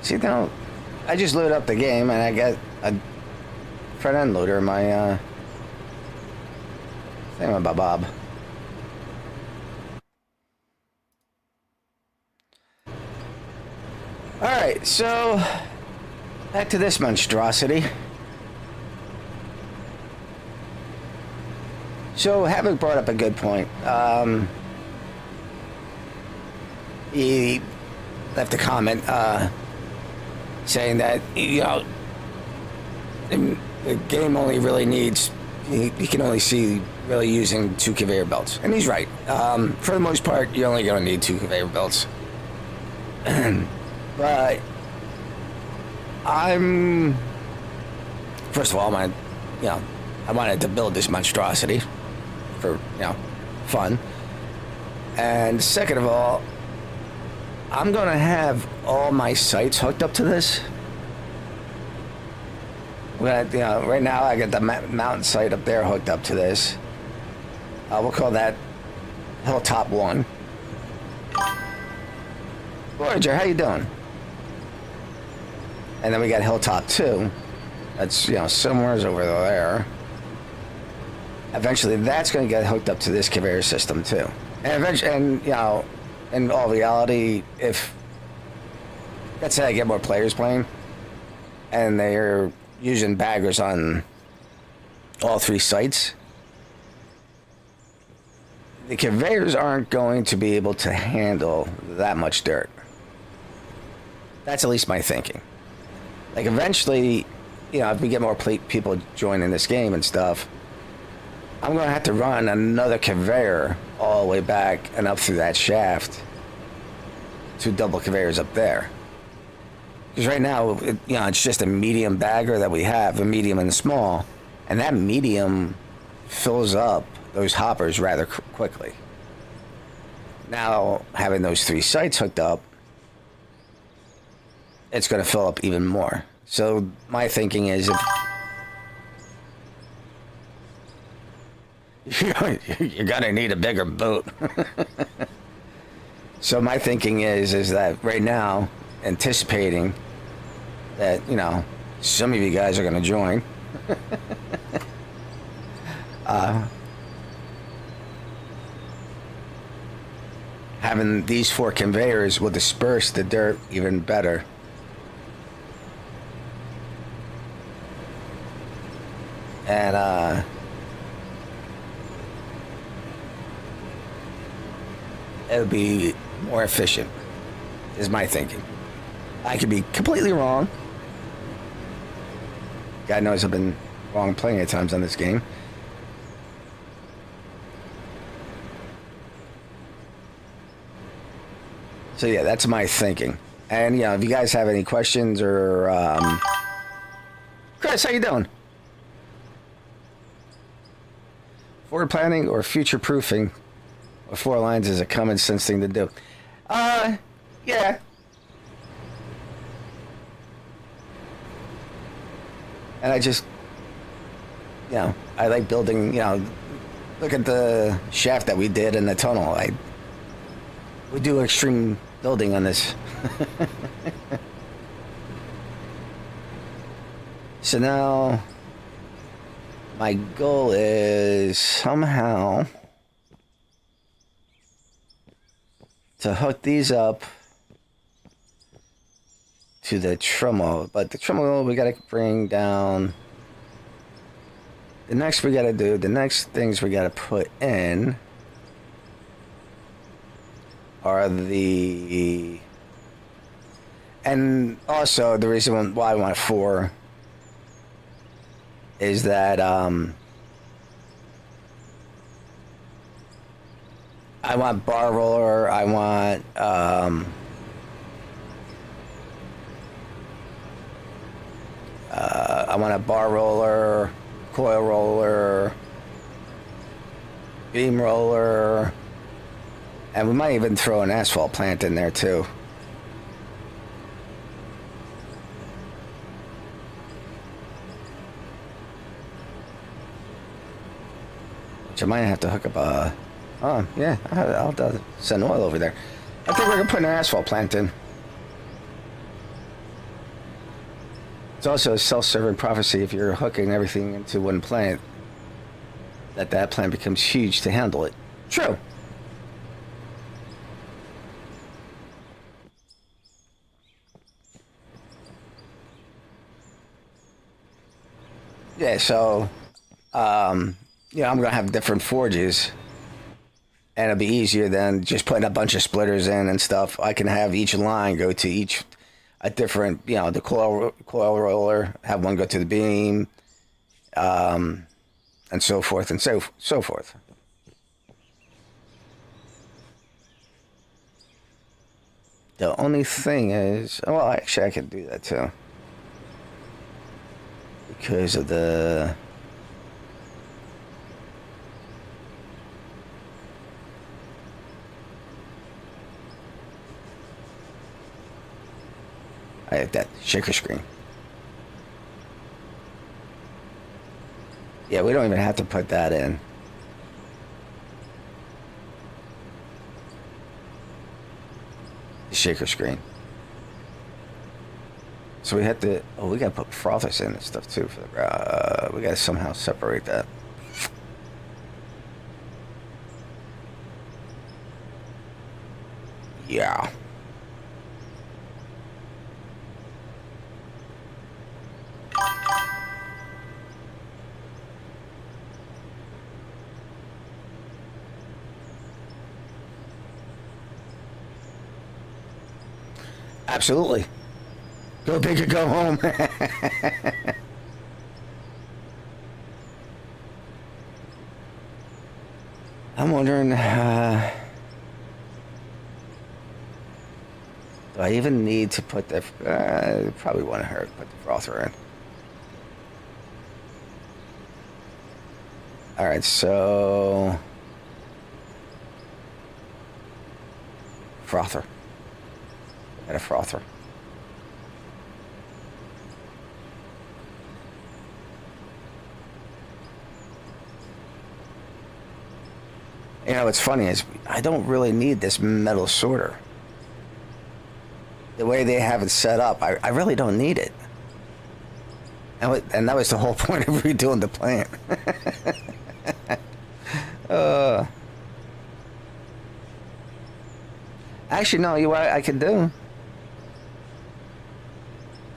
See, now, I just loaded up the game and I got a front end loader in my thingamabob. Alright, so back to this monstrosity. So Havoc brought up a good point. He left a comment saying that, you know, the game only really needs, you can only see really using 2 conveyor belts. And he's right. For the most part, you're only going to need 2 conveyor belts. But first of all, I wanted to build this monstrosity for, fun. And second of all, I'm going to have all my sites hooked up to this. Right now I got the mountain site up there hooked up to this. We'll call that Hilltop 1. Voyager, how you doing? And then we got Hilltop 2. That's, somewhere over there. Eventually, that's going to get hooked up to this conveyor system, too. And eventually, in all reality, if, let's say I get more players playing, and they're using baggers on all 3 sites, the conveyors aren't going to be able to handle that much dirt. That's at least my thinking. Like, eventually, if we get more people joining this game and stuff, I'm going to have to run another conveyor all the way back and up through that shaft. 2 double conveyors up there. Because right now, it's just a medium bagger that we have, a medium and a small. And that medium fills up those hoppers rather quickly. Now, having those 3 sites hooked up, it's going to fill up even more. So my thinking is, you're going to need a bigger boat. So my thinking is that right now, anticipating that, some of you guys are going to join. Having these 4 conveyors will disperse the dirt even better. And, it would be more efficient, is my thinking. I could be completely wrong. God knows I've been wrong plenty of times on this game. So yeah, that's my thinking. And if you guys have any questions or Chris, how you doing? Forward planning or future proofing of 4 lines is a common sense thing to do. Yeah. And I just, I like building, look at the shaft that we did in the tunnel. We do extreme building on this. So now, my goal is somehow to hook these up to the trommel. But the trommel we gotta bring down. The next things we gotta put in are and also the reason why I want 4 is that I want bar roller, I want a bar roller, coil roller, beam roller, and we might even throw an asphalt plant in there too. Which I might have to hook up a... Oh, yeah, I'll send oil over there. I think we're going to put an asphalt plant in. It's also a self-serving prophecy if you're hooking everything into one plant, that plant becomes huge to handle it. True. Yeah, so, you know, I'm going to have different forges, and it'll be easier than just putting a bunch of splitters in and stuff. I can have each line go to each, a different, you know, the coil roller, have one go to the beam, and so forth and so forth. The only thing is, well, actually, I can do that too. Because of the... I have that shaker screen. Yeah, we don't even have to put that in. The shaker screen. So we have to... Oh, we gotta put frothers in and stuff too. For the, we gotta somehow separate that. Yeah. Absolutely. Go big or go home. I'm wondering, do I even need to put the... probably want to hurt put the frother in. Alright, so... Frother. Got a frother. You know, what's funny is I don't really need this metal sorter. The way they have it set up, I really don't need it. And that was the whole point of redoing the plant. Actually, no, you know what I can do?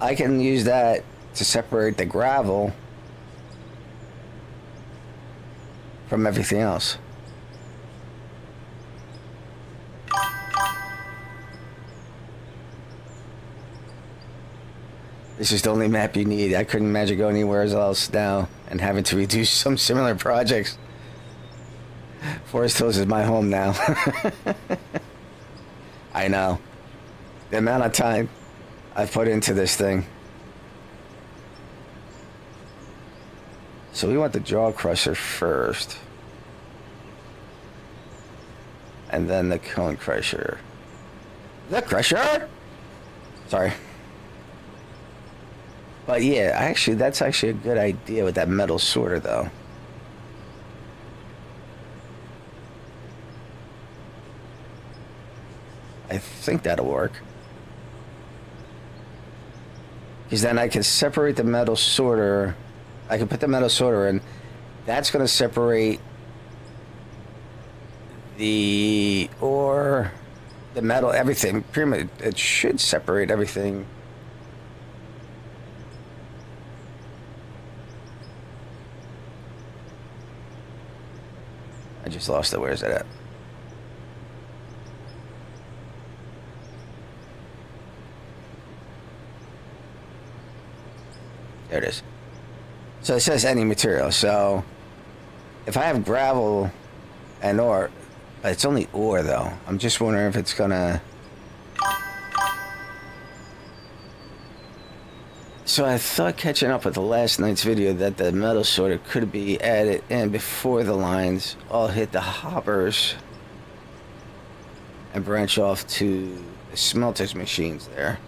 I can use that to separate the gravel from everything else. This is the only map you need. I couldn't imagine going anywhere else now and having to redo some similar projects. Forest Hills is my home now. I know. The amount of time I've put into this thing. So we want the jaw crusher first. And then the cone crusher. The crusher? Sorry. But yeah, that's actually a good idea with that metal sorter, though. I think that'll work. Because then I can separate the metal sorter. I can put the metal sorter in. That's going to separate the ore, the metal, everything. Pretty much, it should separate everything. I just lost it. Where's it at? There it is. So it says any material. So if I have gravel and ore, it's only ore though. I'm just wondering if it's gonna... So I thought, catching up with the last night's video, that the metal sorter could be added in before the lines all hit the hoppers and branch off to the smelters machines there.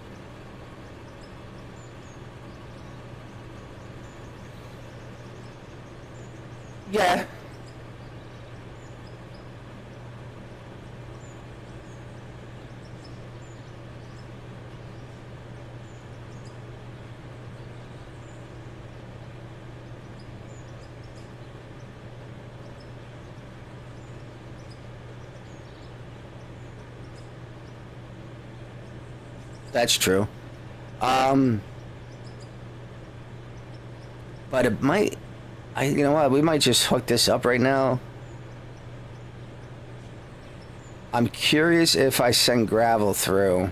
Yeah. That's true. Um, but it might. You know what? We might just hook this up right now. I'm curious if I send gravel through.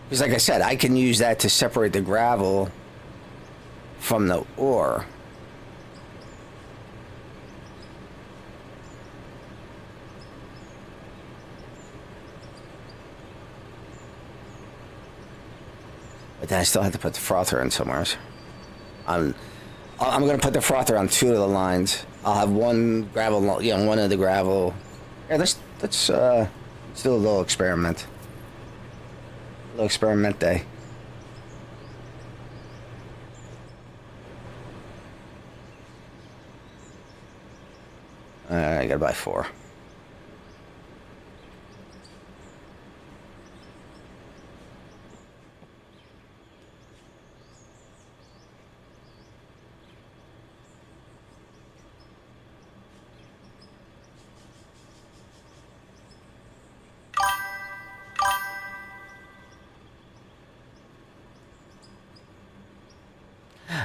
Because, like I said, I can use that to separate the gravel from the ore. But then I still have to put the frother in somewhere. I'm going to put the frother on 2 of the lines. I'll have one gravel, one of the gravel. Yeah, let's do a little experiment. A little experiment day. I gotta buy 4.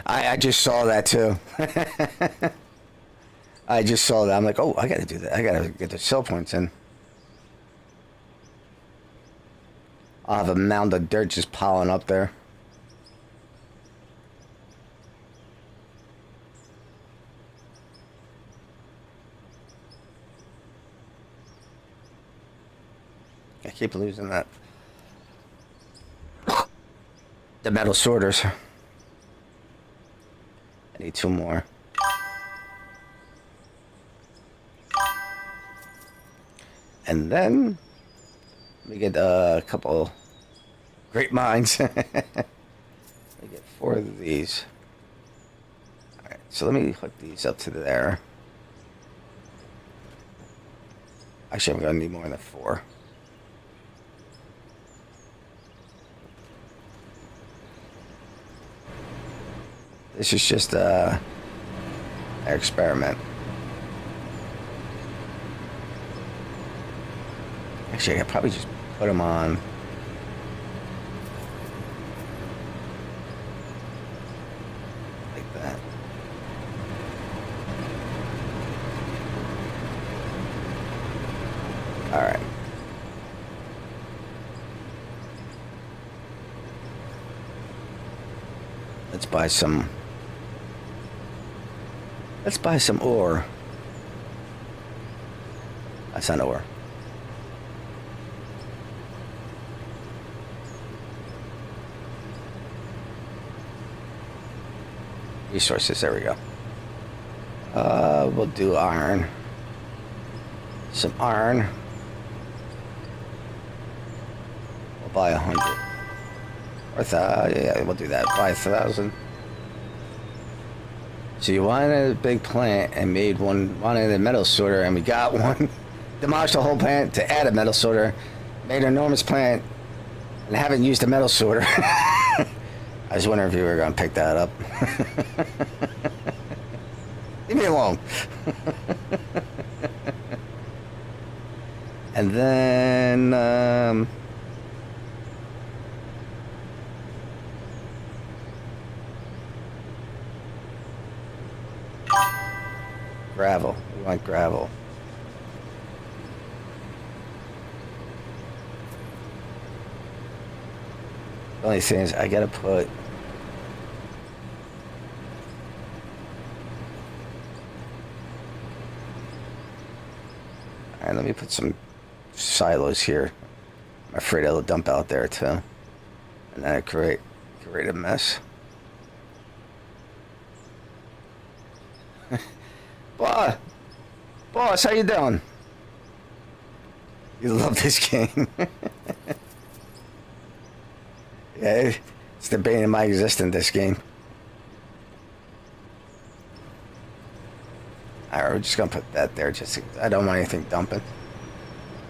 I just saw that too. I just saw that. I'm like, oh, I gotta do that. I gotta get the sell points in. I'll have a mound of dirt just piling up there. I keep losing that. The metal sorters. I need 2 more. And then we get a couple great mines. We get 4 of these. Alright, so let me hook these up to there. Actually, I'm gonna need more than 4. This is just an experiment. Actually, I could probably just put them on. Like that. All right. Let's buy some. Let's buy some ore. That's not ore. Resources, there we go. We'll do iron. Some iron. We'll buy 100. Or yeah, we'll do that. Buy 1,000. So you wanted a big plant and made one, wanted a metal sorter, and we got one. Demolished the whole plant to add a metal sorter. Made an enormous plant and haven't used a metal sorter. I was wondering if you were going to pick that up. Leave me alone. And then, gravel. We want gravel. The only thing is, I gotta put. Alright, let me put some silos here. I'm afraid it'll dump out there too. And then I create a mess. Boss, how you doing? You love this game. Yeah, it's the bane of my existence, this game. Alright, we're just gonna put that there. I don't want anything dumping.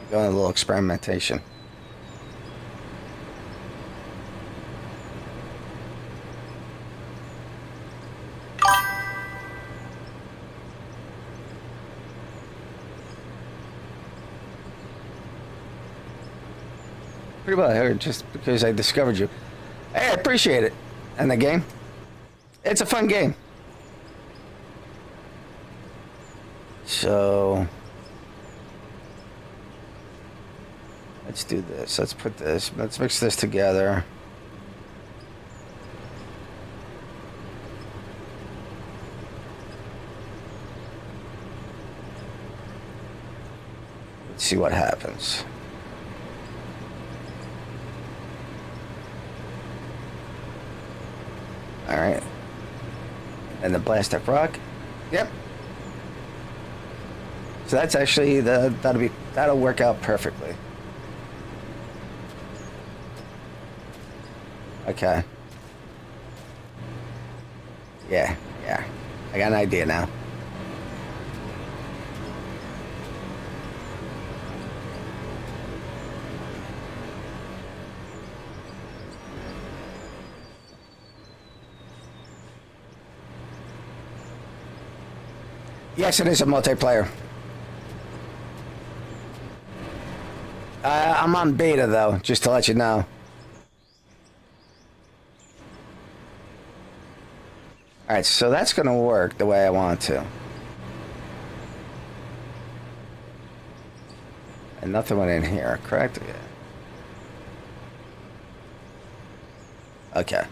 Going a little experimentation. pretty well here just because I discovered you. Hey, I appreciate it. And the game? It's a fun game. So let's do this. Let's put this. Let's mix this together. Let's see what happens. All right. And the plastic rock. Yep. So that's actually that'll work out perfectly. Okay. Yeah. I got an idea now. Yes, it is a multiplayer. I'm on beta, though, just to let you know. Alright, so that's going to work the way I want to. And nothing went in here, correct? Yeah. Okay.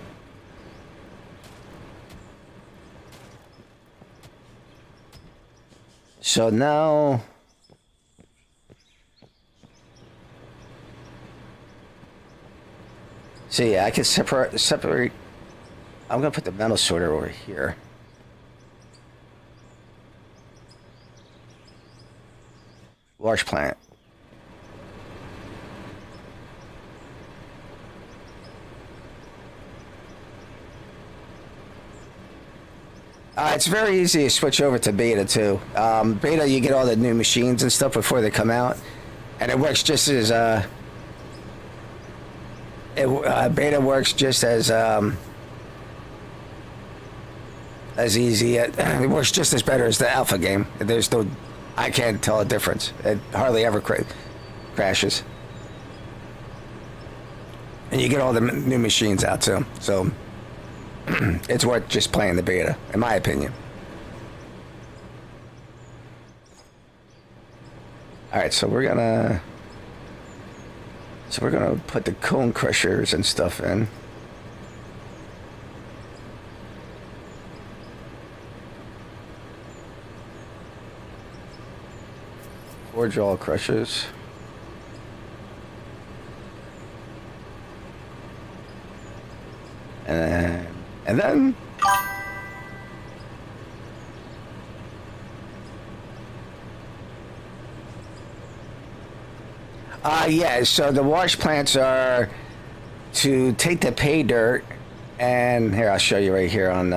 So now... So yeah, I can separate. I'm gonna put the metal sorter over here. Wash plant. It's very easy to switch over to beta too. Beta, you get all the new machines and stuff before they come out, and it works just as beta works just as easy. It works just as better as the alpha game. There's no, I can't tell a difference. It hardly ever crashes, and you get all the new machines out too. So it's worth just playing the beta, in my opinion. All right, so we're gonna put the cone crushers and stuff in. Four jaw crushers. And then yeah, so the wash plants are to take the pay dirt, and here, I'll show you right here on,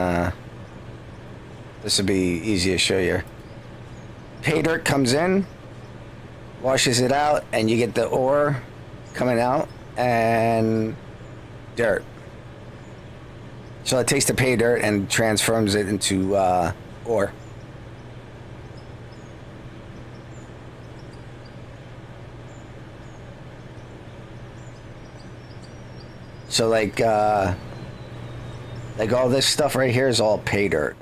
this will be easy to show you. Pay dirt comes in, washes it out, and you get the ore coming out, and dirt. So it takes the pay dirt and transforms it into, ore. So like all this stuff right here is all pay dirt.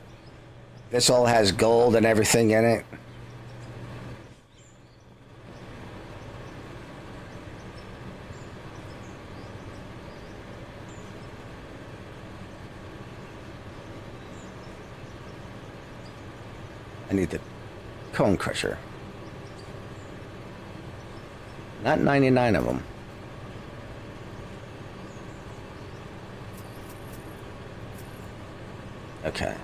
This all has gold and everything in it. I need the cone crusher. Not 99 of them. Okay.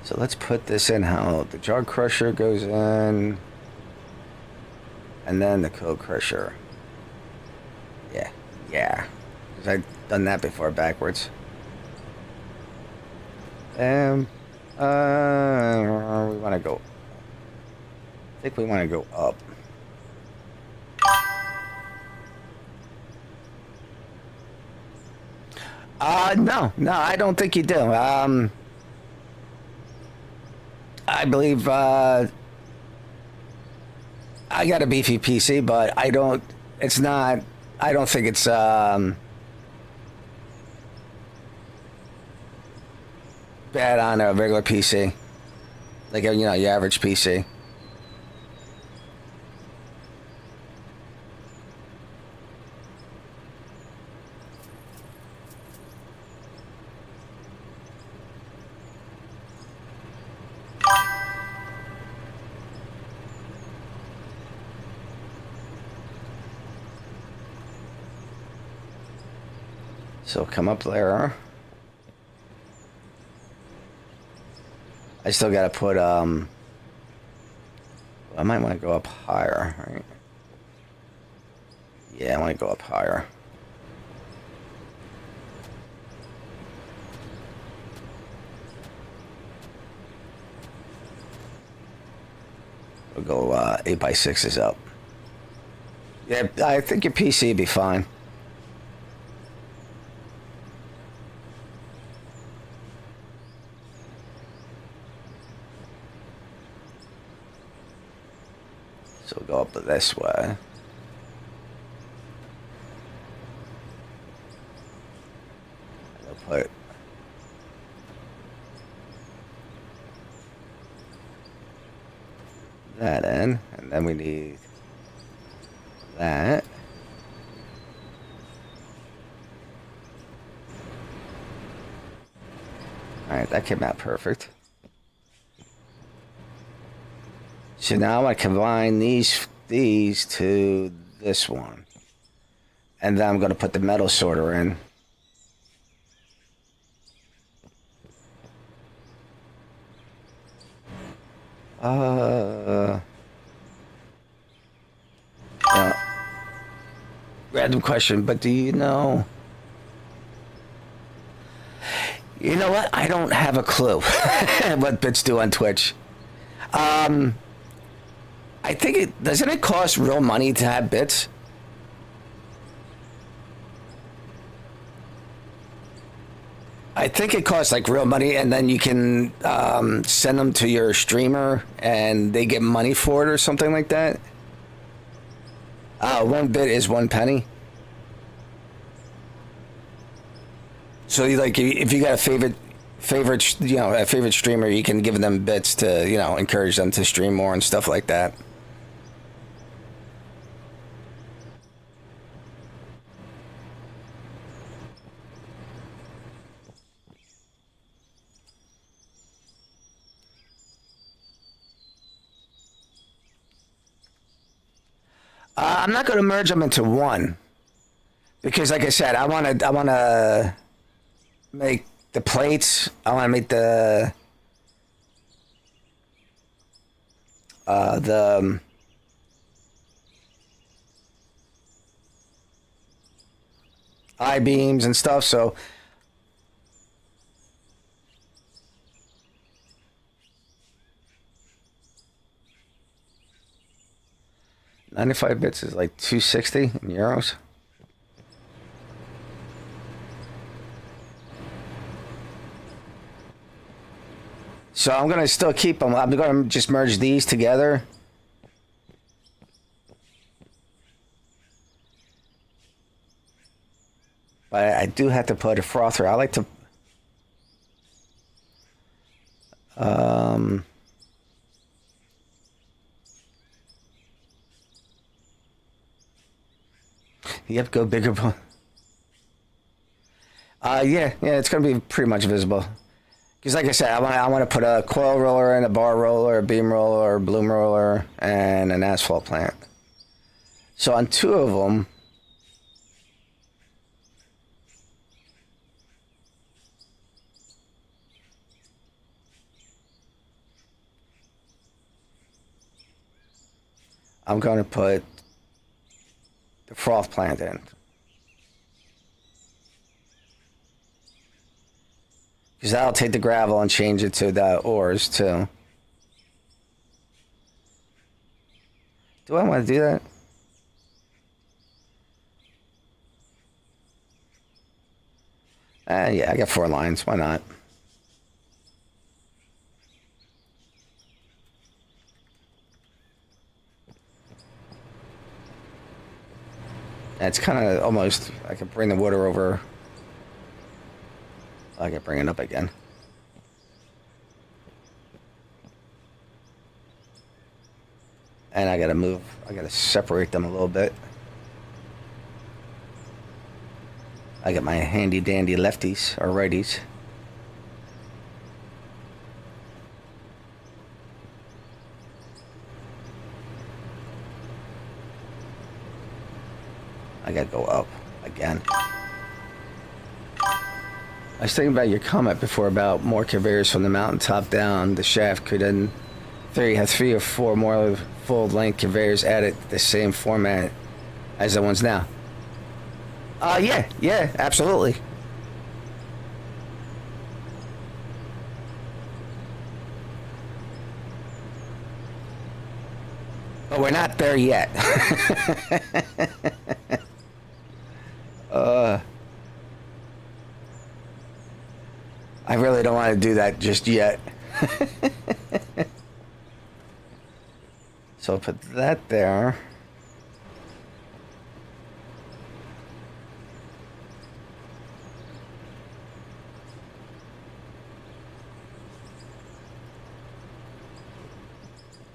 So let's put this in how the jar crusher goes in. And then the cone crusher. Yeah. Because I've done that before backwards. We want to go. I think we want to go up. No, I don't think you do. I believe, I I got a beefy PC, but I don't. It's not. I don't think it's bad on a regular PC, like you know your average PC. So come up there. I still gotta put I might want to go up higher, right? Yeah, I want to go up higher. We'll go 8x6s up. Yeah, I think your PC would be fine. So we'll go up this way. I'll put that in, and then we need that. Alright, that came out perfect. So now I combine these to this one. And then I'm going to put the metal sorter in. Random question, but do you know? You know what? I don't have a clue what bits do on Twitch. I think doesn't it cost real money to have bits? I think it costs like real money, and then you can send them to your streamer, and they get money for it or something like that. 1 bit is 1 penny. So if you got a favorite a favorite streamer, you can give them bits to encourage them to stream more and stuff like that. I'm not going to merge them into one because, like I said, I want to make the plates. I want to make the I-beams and stuff. So 95 bits is like 260 in euros. So I'm going to still keep them. I'm going to just merge these together. But I do have to put a frother. I like to... Yep, go bigger. Yeah, it's going to be pretty much visible. Because like I said, I want to put a coil roller and a bar roller, a beam roller, a bloom roller, and an asphalt plant. So on 2 of them, I'm going to put the froth plant in. Because that'll take the gravel and change it to the ores too. Do I want to do that? Yeah, I got 4 lines. Why not? And it's kind of almost, I can bring the water over. I can bring it up again. And I gotta separate them a little bit. I got my handy dandy lefties or righties. I gotta go up again. I was thinking about your comment before about more conveyors from the mountaintop down the shaft. Could in theory have 3 or 4 more full-length conveyors added the same format as the ones now. Yeah, absolutely. But we're not there yet. I really don't want to do that just yet. So I'll put that there.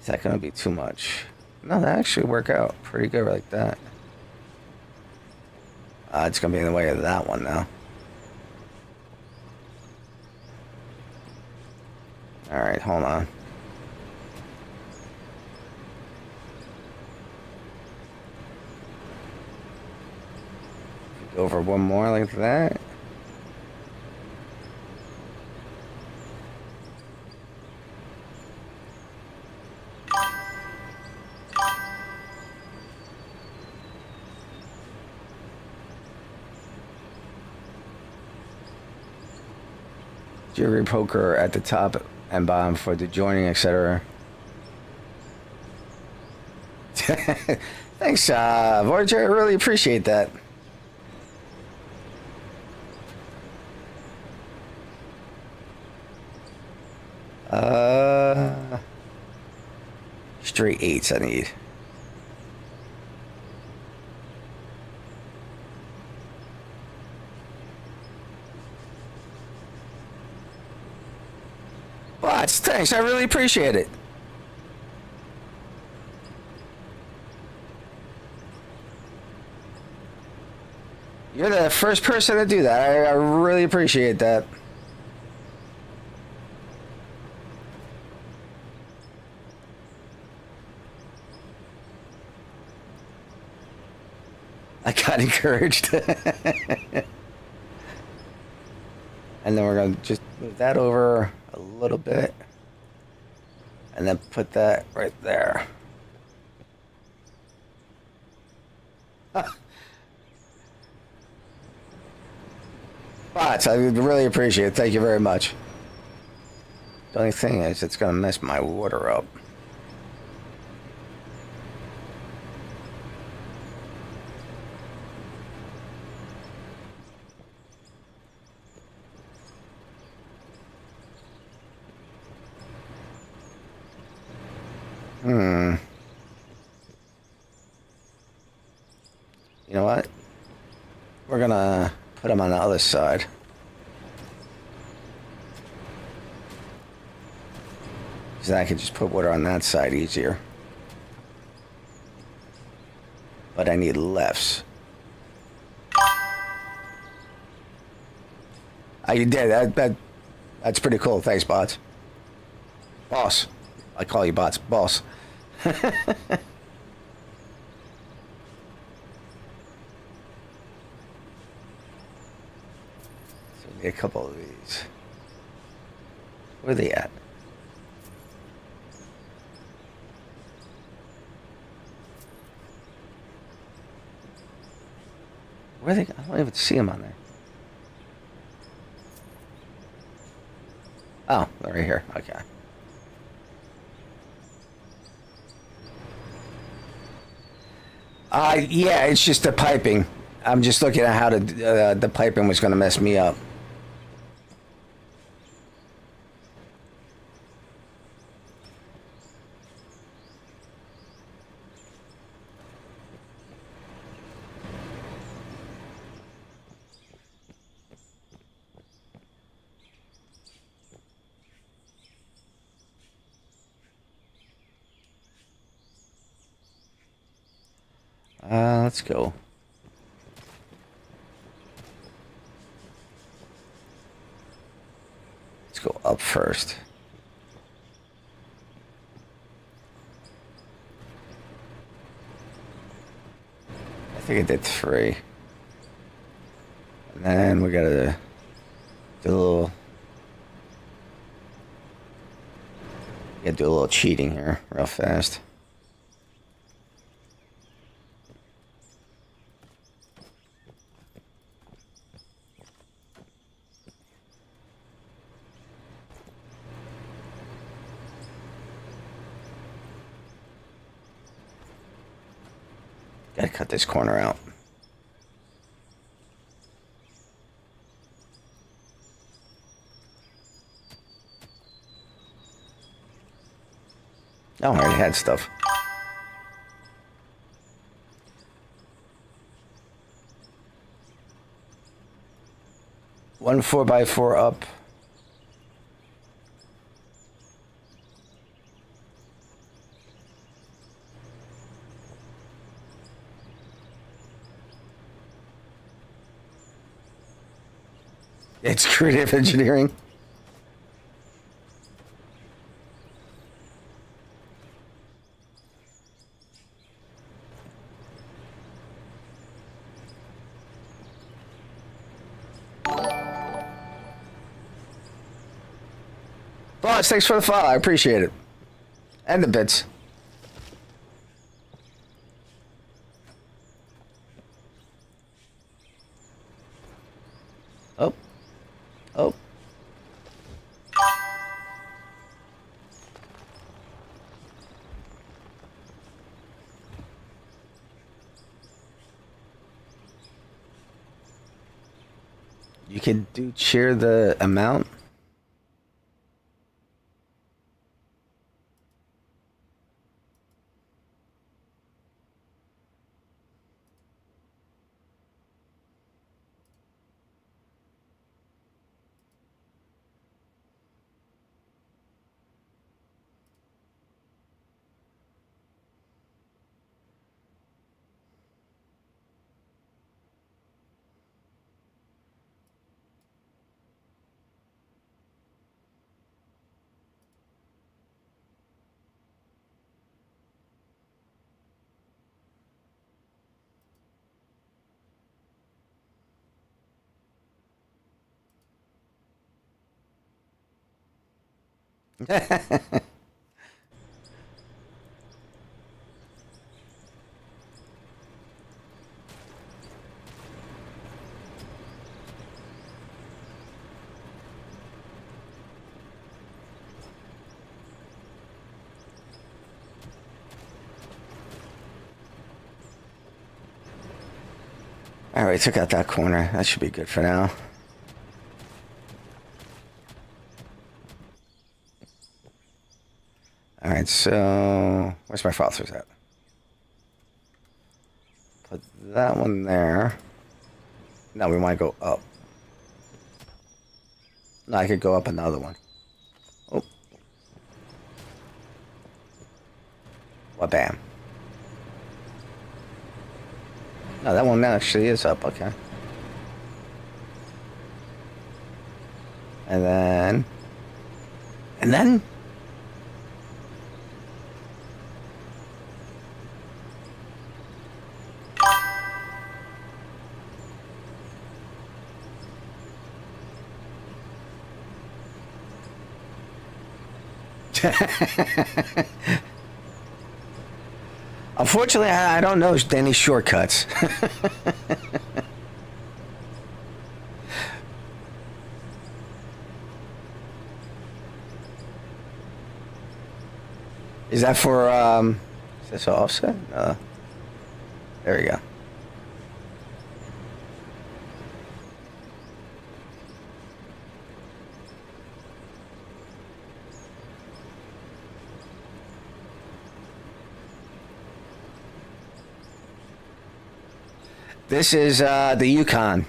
Is that going to be too much? No, that actually work out pretty good like that. It's going to be in the way of that one now. Alright, hold on. Go over one more like that. Jewelry poker at the top and bottom for the joining, etc. Thanks, Voyager. I really appreciate that. Straight 8s I need. Bots, thanks. I really appreciate it. You're the first person to do that. I really appreciate that. I got encouraged. And then we're going to just move that over a little bit. And then put that right there. Bots, I really appreciate it. Thank you very much. The only thing is, it's going to mess my water up. You know what? We're gonna put them on the other side. So then I can just put water on that side easier. But I need lefts. You did. That's pretty cool. Thanks, bots. Boss. I call you bots. Boss. A couple of these. Where are they at? Where are they? I don't even see them on there. Oh, they're right here. Okay. Yeah, it's just the piping. I'm just looking at how the piping was going to mess me up. let's go. Let's go up first. I think I did 3. And then we gotta do a little... Gotta do a little cheating here real fast. Gotta cut this corner out. Oh, I already had stuff. One 4x4 up. It's creative engineering. Boss, thanks for the follow. I appreciate it. And the bits. Oh. Oh. You can do cheer the amount. All right, took out that corner. That should be good for now. All right, so where's my father's at? Put that one there. Now we want to go up. No, I could go up another one. Oh. Well, bam. No, that one actually is up, okay. And then... And then... Unfortunately, I don't know any shortcuts. Is that for, is this offset? There we go. This is the Yukon.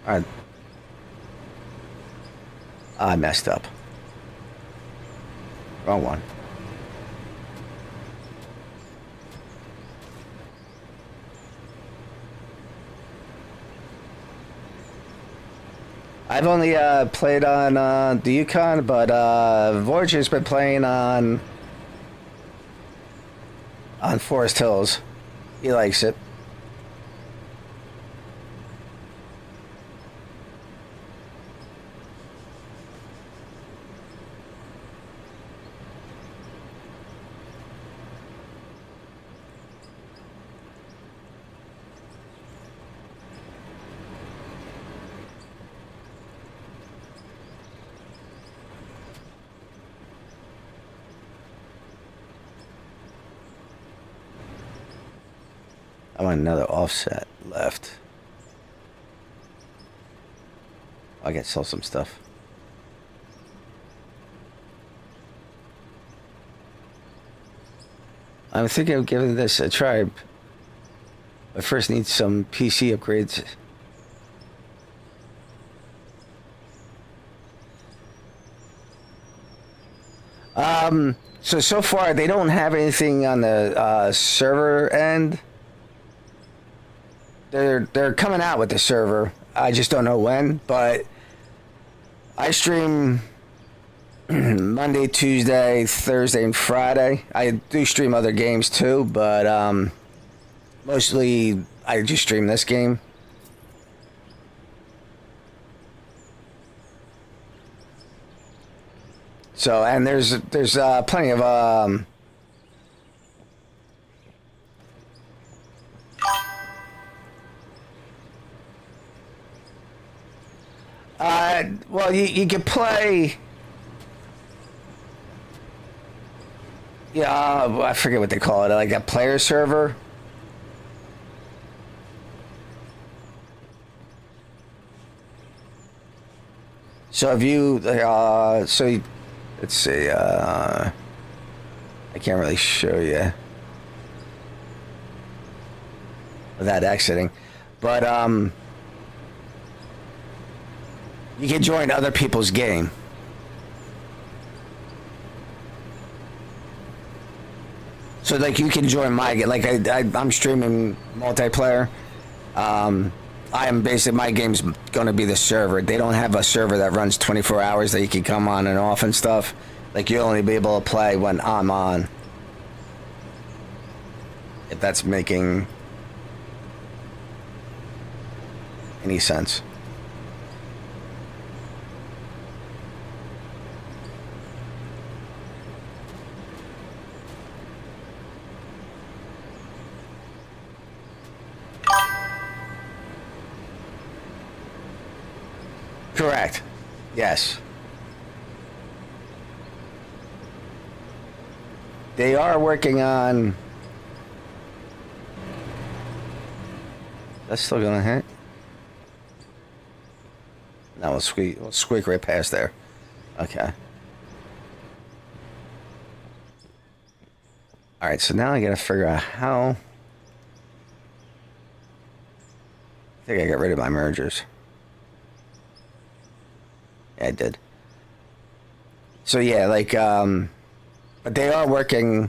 All right. I messed up. Wrong one. I've only played on the Yukon, but Voyager's been playing on Forest Hills. He likes it. I want another offset left. I gotta sell some stuff. I'm thinking of giving this a try. I first need some PC upgrades. So far they don't have anything on the server end. They're coming out with the server. I just don't know when, but I stream Monday, Tuesday, Thursday, and Friday. I do stream other games too, but mostly I just stream this game. So, and there's plenty of well, you can play. Yeah, I forget what they call it, like a player server. So if you, let's see, I can't really show you without exiting, but you can join other people's game. So like you can join my game. Like I'm streaming multiplayer. I am basically, my game's going to be the server. They don't have a server that runs 24 hours that you can come on and off and stuff. Like you'll only be able to play when I'm on. If that's making any sense. Correct. Yes. They are working on... That's still gonna hit? No, we'll squeak right past there. Okay. Alright, so now I gotta figure out how... I think I got rid of my mergers. I did. So yeah, like, but they are working.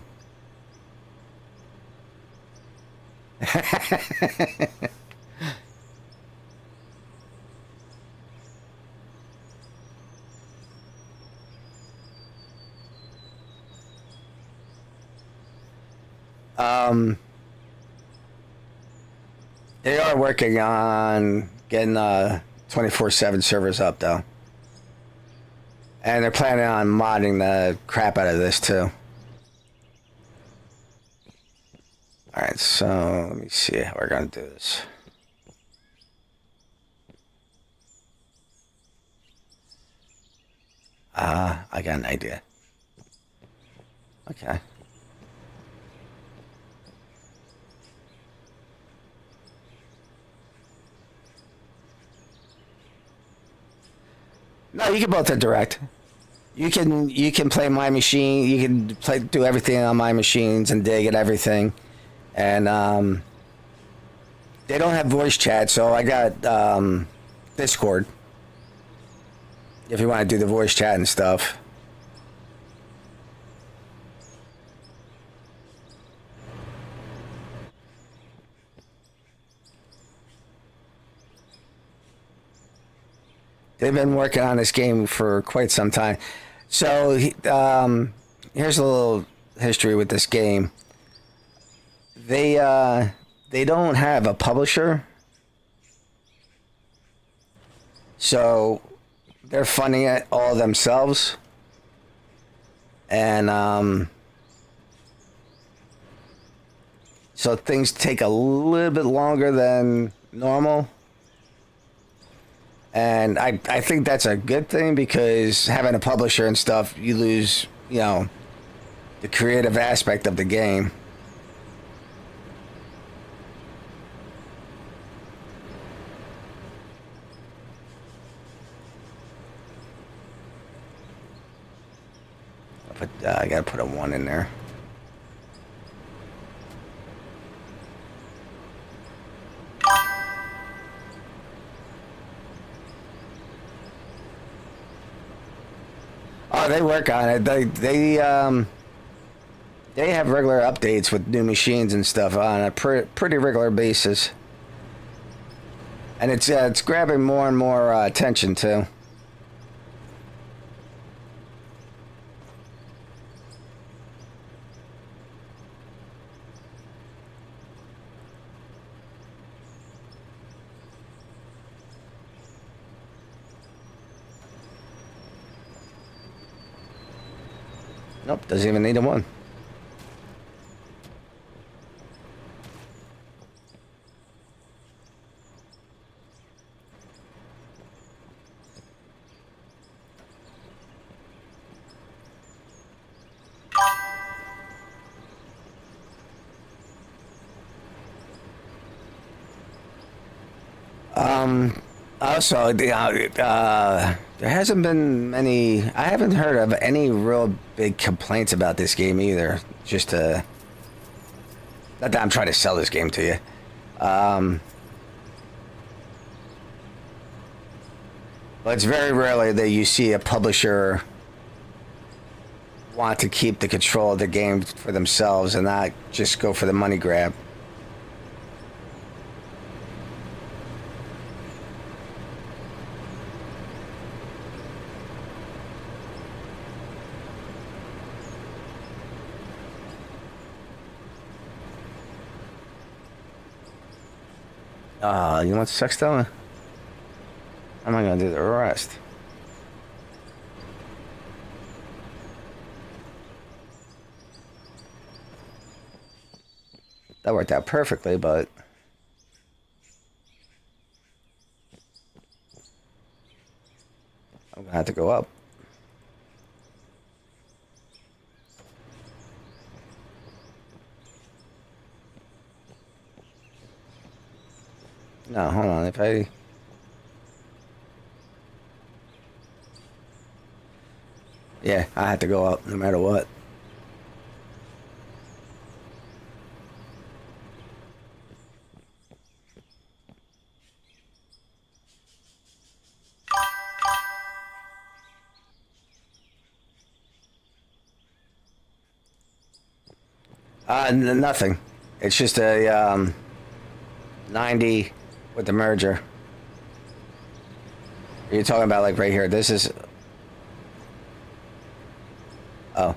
They are working on getting 24/7 servers up though. And they're planning on modding the crap out of this too. Alright, so let me see how we're gonna do this. I got an idea. Okay. No, you can both direct. You can play my machine. You can do everything on my machines and dig at everything, and they don't have voice chat, so I got Discord. if you want to do the voice chat and stuff. They've been working on this game for quite some time. So here's a little history with this game. They don't have a publisher, so they're funding it all themselves, and so things take a little bit longer than normal. And I think that's a good thing, because having a publisher and stuff, you lose, the creative aspect of the game. I gotta put a 1 in there. Oh, they work on it. They have regular updates with new machines and stuff on a pretty regular basis, and it's grabbing more and more attention too. Nope, doesn't even need a 1. Also, there hasn't been many. I haven't heard of any real big complaints about this game either. Just not that I'm trying to sell this game to you. But it's very rarely that you see a publisher want to keep the control of the game for themselves and not just go for the money grab. You know what sucks though? How am I gonna do the rest? That worked out perfectly, but I'm gonna have to go up. No, hold on. If I... Yeah, I had to go up no matter what. Nothing. It's just a 90 with the merger. Are you talking about like right here? This is... Oh.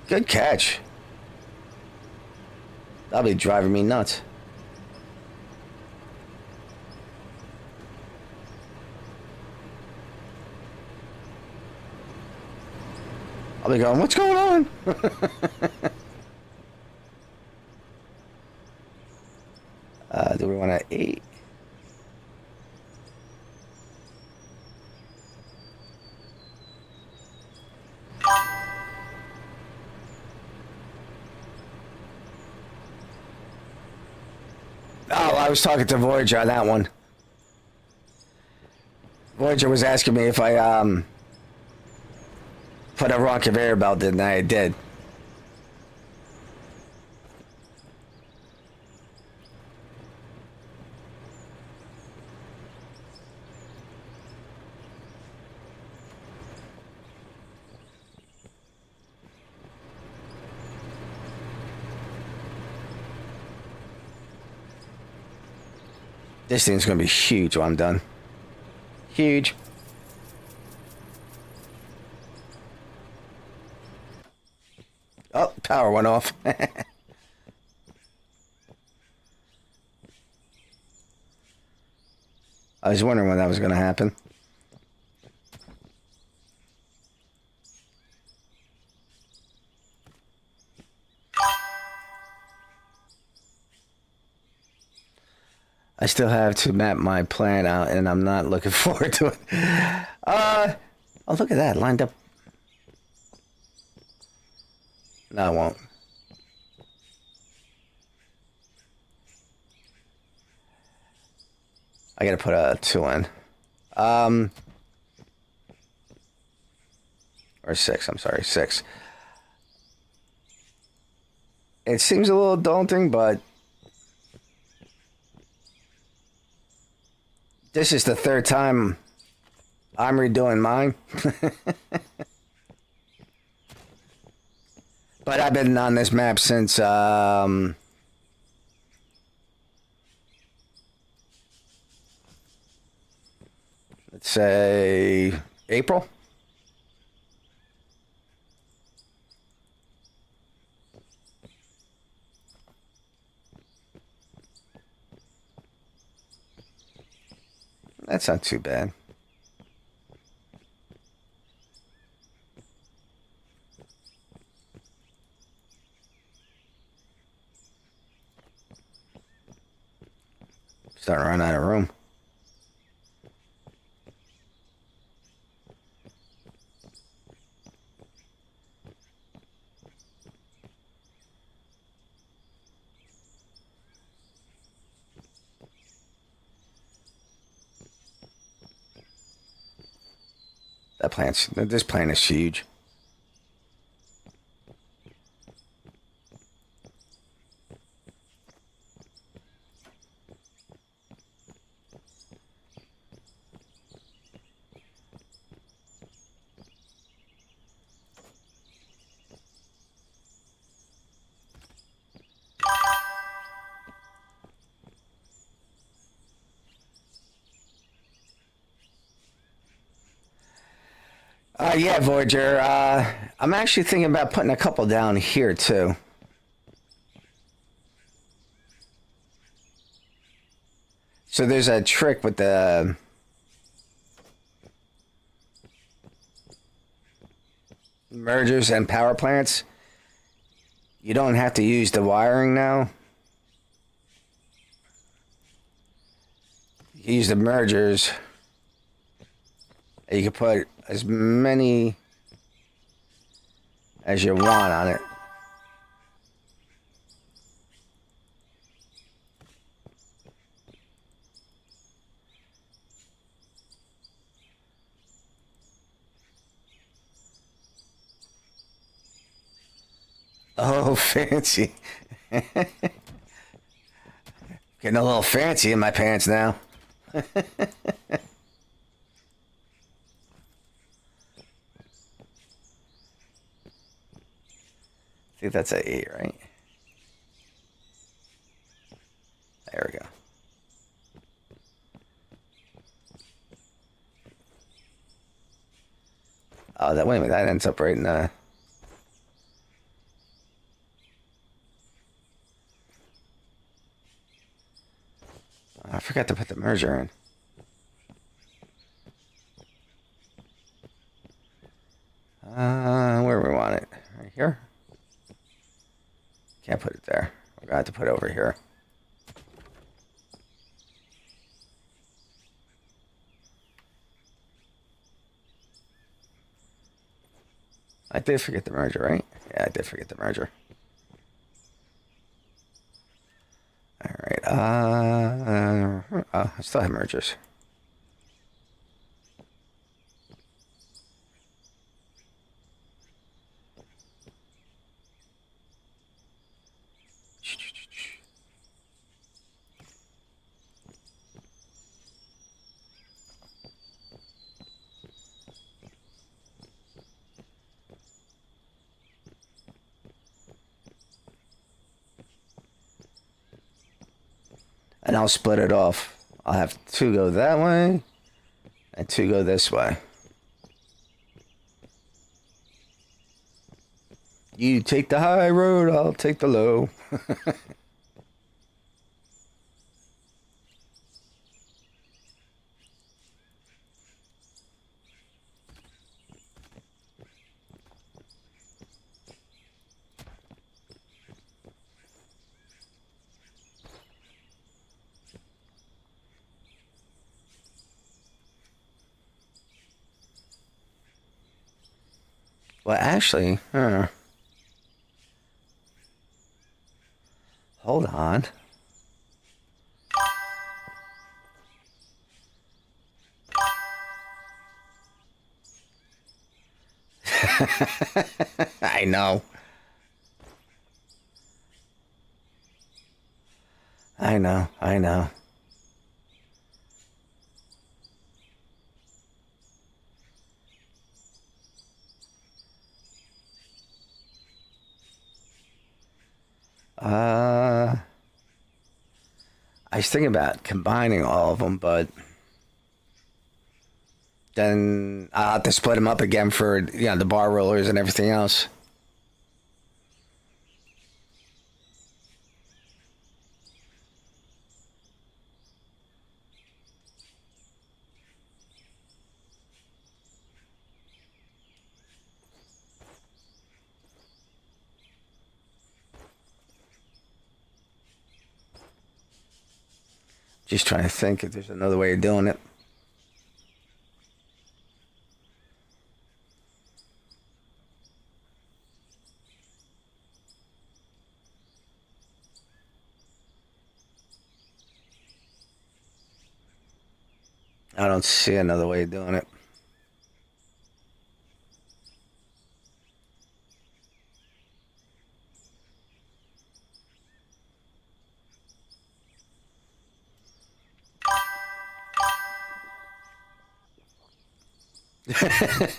Good catch. That'll be driving me nuts. I'll be going, what's going on? Do we want to 8? Oh, I was talking to Voyager on that one. Voyager was asking me if I put a wrong conveyor belt in, and I did. This thing's gonna be huge when I'm done. Huge. Oh, power went off. I was wondering when that was gonna happen. I still have to map my plan out, and I'm not looking forward to it. Oh, look at that, lined up. No, I won't. I gotta put a 2 in. Or 6, I'm sorry, 6. It seems a little daunting, but this is the 3rd time I'm redoing mine. But I've been on this map since, let's say, April. That's not too bad. Starting to run out of room. This plant is huge. Yeah, Voyager. I'm actually thinking about putting a couple down here, too. So there's a trick with the mergers and power plants. You don't have to use the wiring now. You use the mergers. You can put as many as you want on it. Oh, fancy. Getting a little fancy in my pants now. I think that's a 8, right? There we go. Oh, that, wait a minute, that ends up right in the... I forgot to put the merger in. Where we want it? Right here? Can't put it there. We're gonna have to put it over here. I did forget the merger, right? Yeah, I did forget the merger. All right. I still have mergers. And I'll split it off I'll have two go that way and two go this way. You take the high road, I'll take the low. Well, actually, hold on. I know. I know. I know. I was thinking about combining all of them, but then I'll have to split them up again for, the bar rollers and everything else. Just trying to think if there's another way of doing it. I don't see another way of doing it.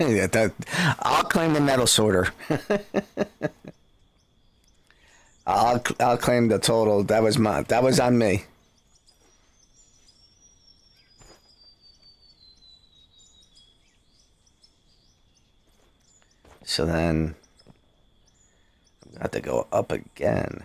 Yeah, I'll claim the metal sorter. I'll claim the total. That was on me. So then I'm gonna have to go up again.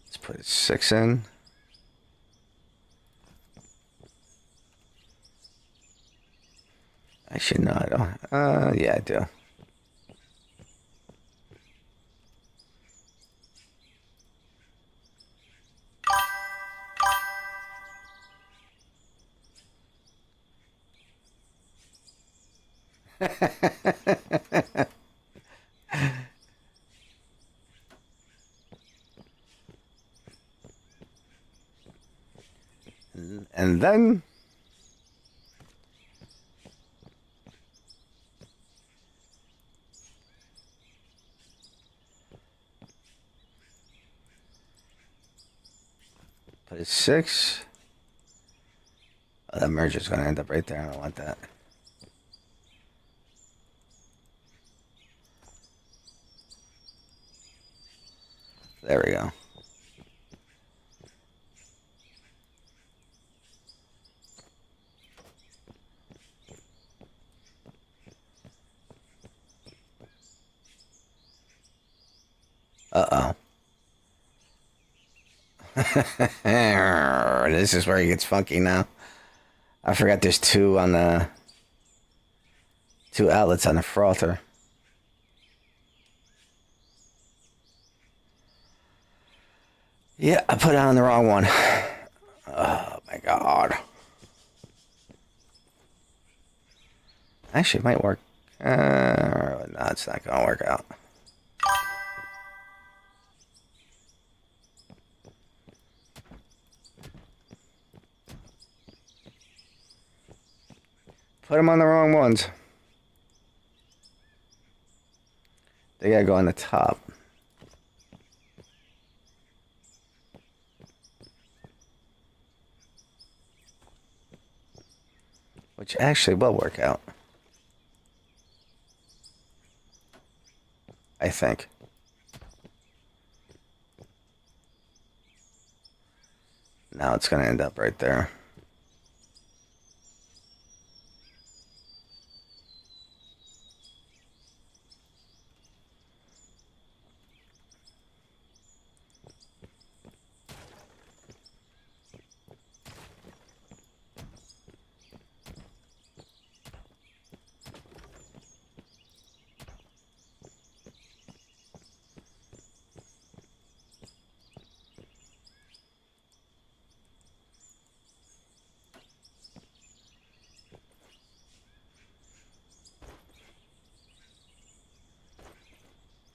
Let's put 6 in. Actually, no, I don't. Yeah, I do. And then put it 6. Oh, that merge is going to end up right there. I don't want that. There we go. Uh-oh. This is where it gets funky now. I forgot there's two outlets on the frother. Yeah, I put it on the wrong one. Oh my god. Actually, it might work. No, it's not gonna work out. Put them on the wrong ones. They gotta go on the top. which actually will work out. I think. Now it's going to end up right there.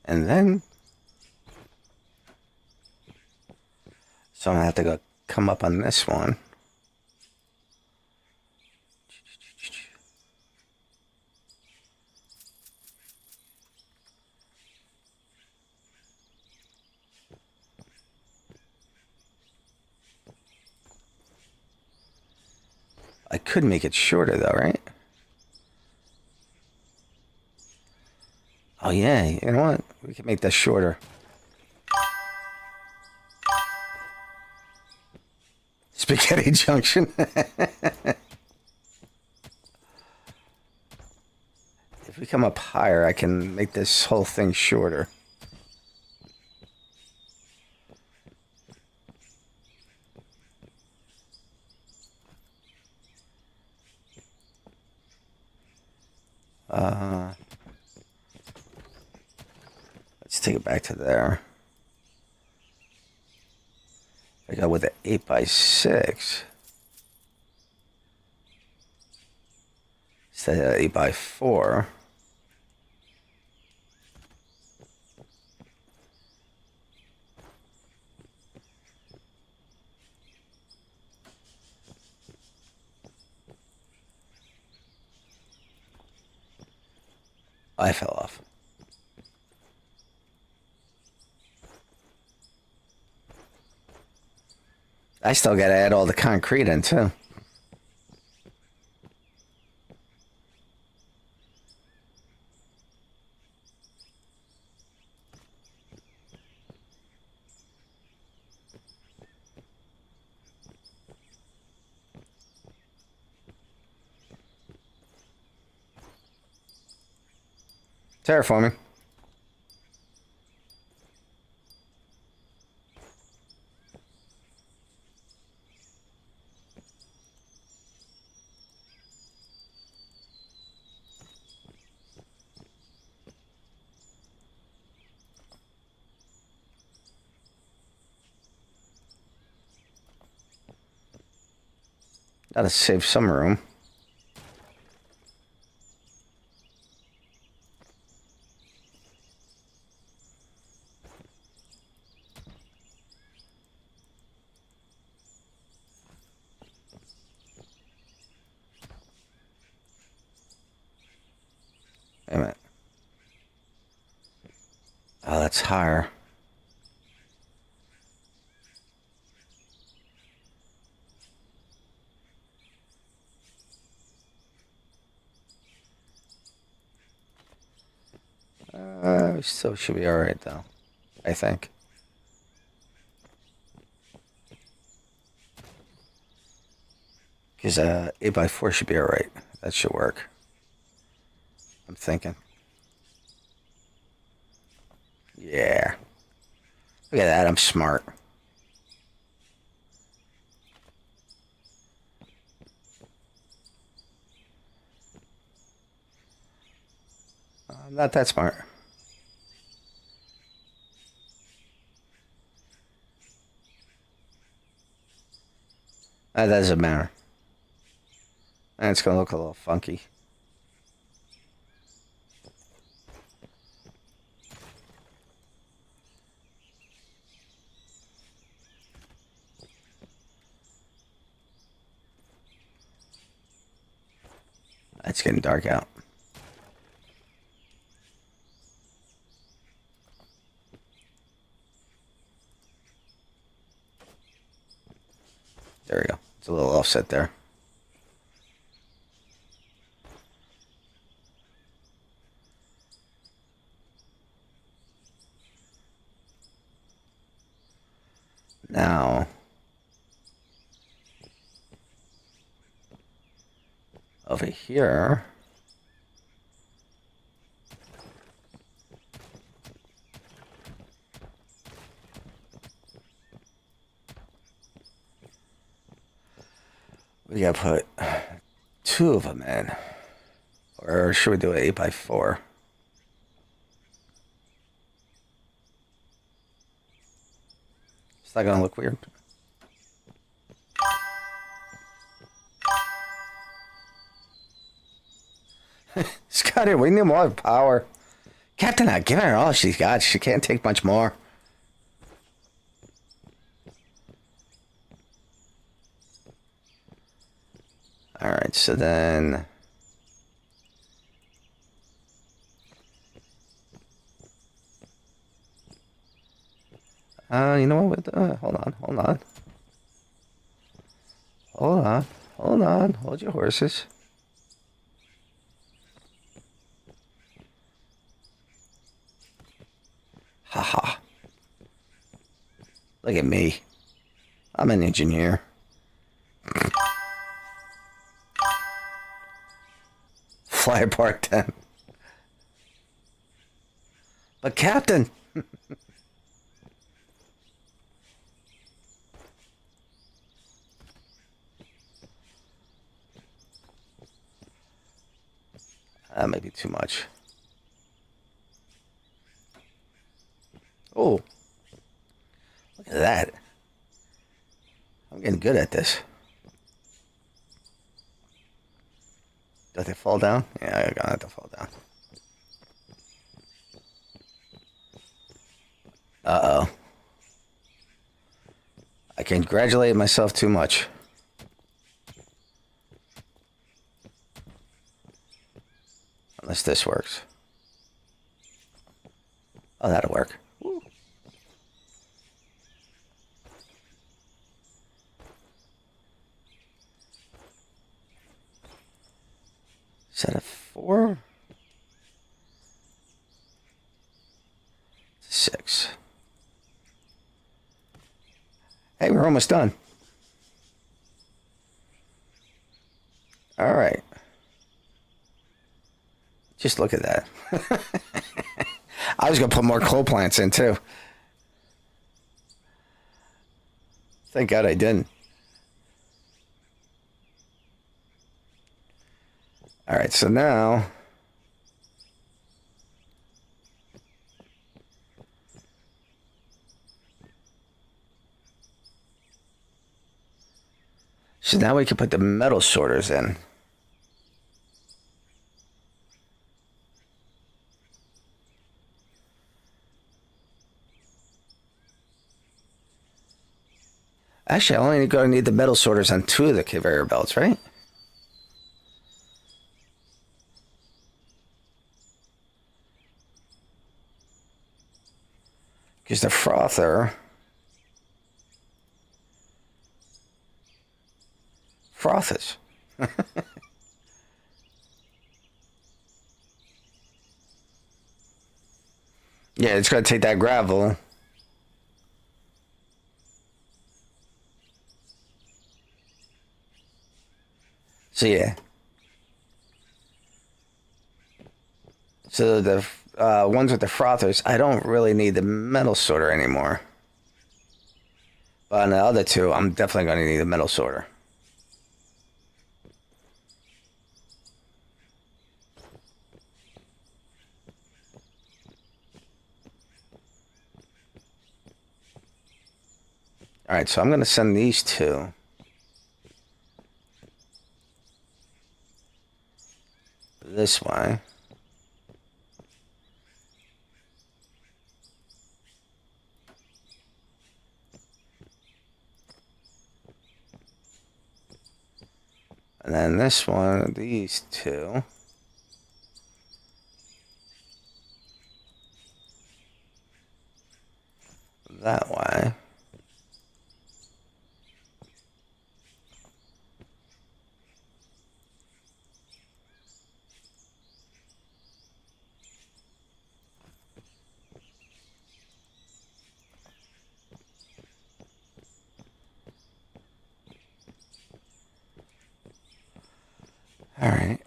And then, so I'm going to have to go come up on this one. I could make it shorter though, right? Oh yeah, you know what? We can make this shorter. Spaghetti Junction. If we come up higher, I can make this whole thing shorter. Let's take it back to there. I go with an 8x6 instead of 8x4. I fell off. I still got to add all the concrete in too. Terraforming. Gotta save some room. Wait a minute. Oh, that's higher. We still should be alright though, I think. Because 8x4 should be alright. That should work. I'm thinking. Yeah. Look at that, I'm smart. I'm not that smart. That doesn't matter. And it's going to look a little funky. It's getting dark out. There we go. It's a little offset there. Now, over here, we gotta put 2 of them in. Or should we do it 8x4? It's not gonna look weird. Scotty, we need more power. Captain, I'm giving her all she's got. She can't take much more. Alright, so then... you know what? Hold on. Hold your horses. Haha. Look at me. I'm an engineer. Fly apart then. But Captain... That might be too much. Oh. Look at that. I'm getting good at this. Does it fall down? Yeah, I'm gonna have to fall down. Uh-oh. I congratulated myself too much. Unless this works. Oh, that'll work. Woo. Is that a 4? 6. Hey, we're almost done. All right. Just look at that. I was going to put more coal plants in, too. Thank God I didn't. All right, so now... So now we can put the metal sorters in. Actually, I only going to need the metal sorters on 2 of the conveyor belts, right? Because the frother... frothes. Yeah, it's going to take that gravel. So yeah. So the ones with the frothers, I don't really need the metal sorter anymore. But on the other 2, I'm definitely going to need the metal sorter. All right, so I'm going to send these 2. This way. And then this one, these 2. That way. All right.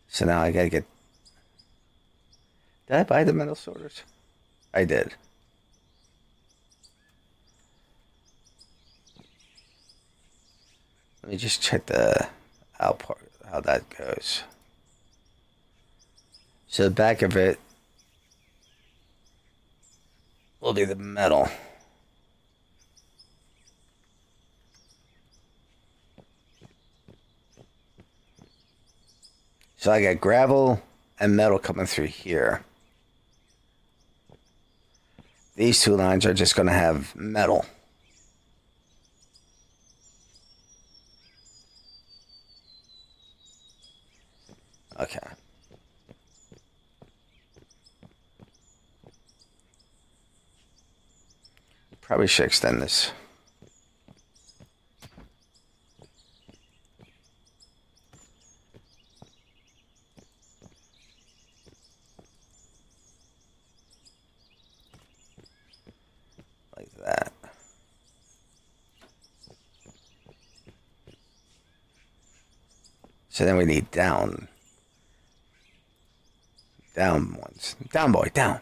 So now I gotta get. Did I buy the metal sorters? I did. Let me just check the out part, how that goes. So the back of it will be the metal. So I got gravel and metal coming through here. These two lines are just going to have metal. Okay. Probably should extend this. Like that. So then we need down. Down ones. Down, boy, down.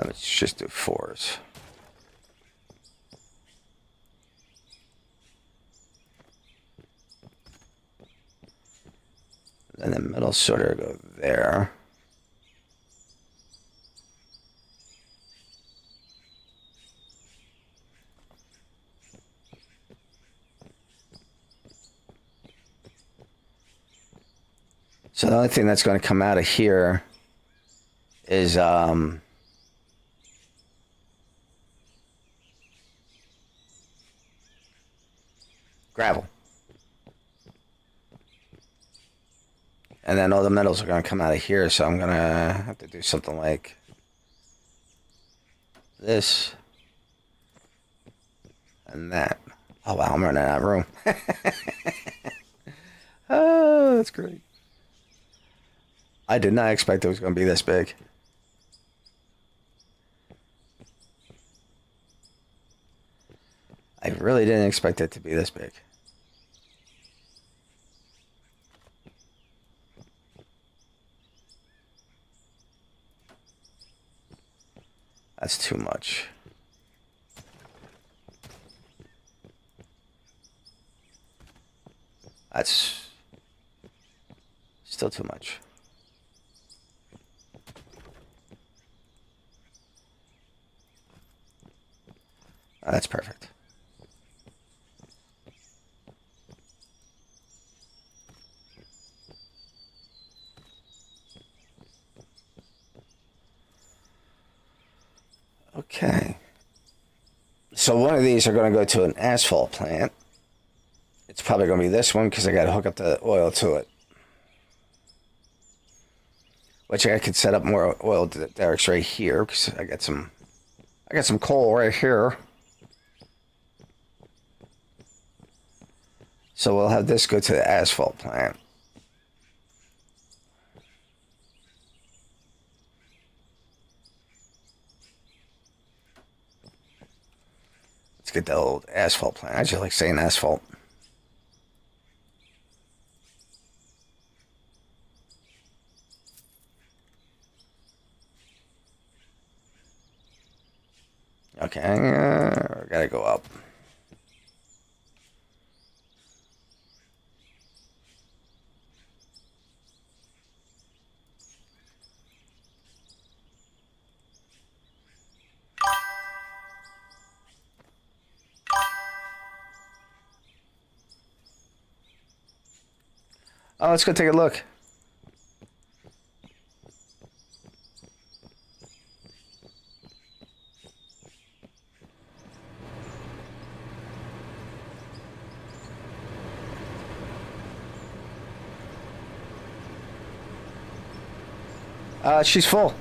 Let's just do fours. Then the middle sort of go there. So the only thing that's going to come out of here is gravel. And then all the metals are going to come out of here, so I'm going to have to do something like this and that. Oh, wow, I'm running out of room. Oh, that's great. I did not expect it was going to be this big. I really didn't expect it to be this big. That's too much. That's still too much. Oh, that's perfect. Okay. So one of these are going to go to an asphalt plant. It's probably going to be this one because I got to hook up the oil to it. Which I could set up more oil derricks right here because I got some coal right here. So we'll have this go to the asphalt plant. Let's get the old asphalt plant. I just like saying asphalt. Okay, I gotta go up. Oh, let's go take a look. She's full.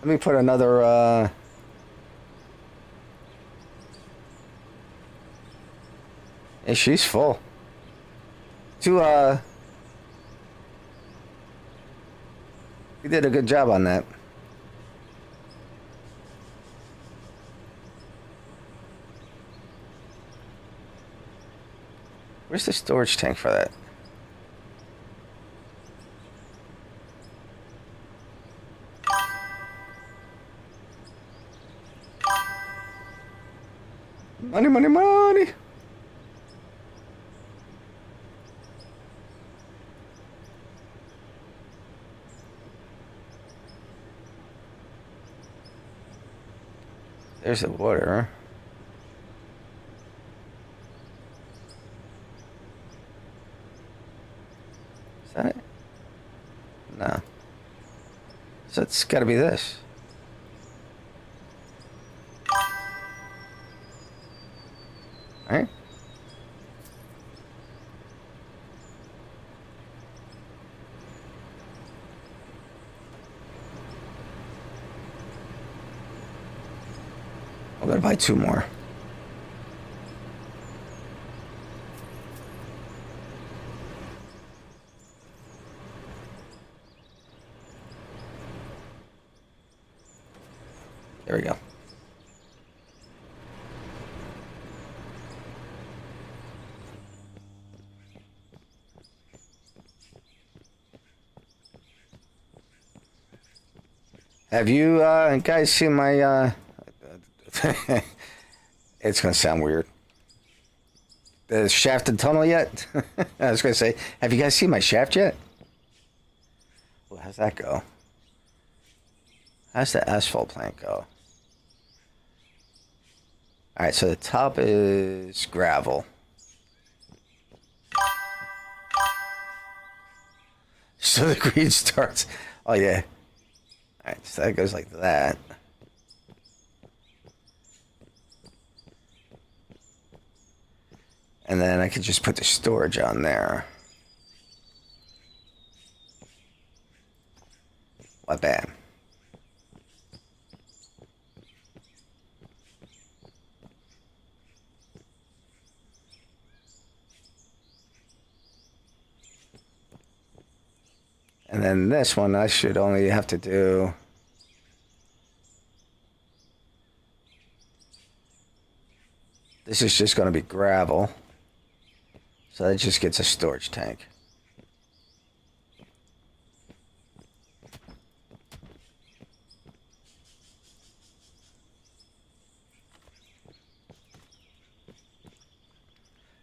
Let me put another, yeah, she's full. You did a good job on that. Where's the storage tank for that? Money, money, money. There's the water. Is that it? No. So it's got to be this. All right. I'm gonna buy 2 more. There we go. Have you guys seen my it's gonna sound weird. The shafted tunnel yet? I was gonna say, have you guys seen my shaft yet? Well, how's that go? How's the asphalt plant go? Alright, so the top is gravel. So the green starts. Oh yeah. Alright, so that goes like that. And then I could just put the storage on there. What bam. And then this one I should only have to do this is just going to be gravel. So that just gets a storage tank.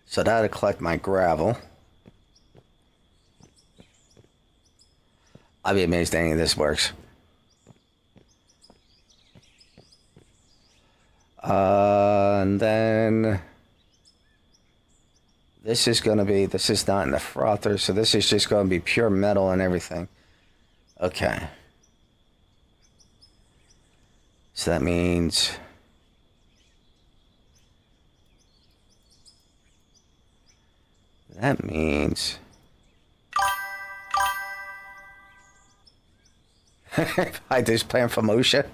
So that'll collect my gravel. I'll be amazed any of this works. And then this is going to be, this is not in the frother, so this is just going to be pure metal and everything. Okay. So that means I just plan for motion.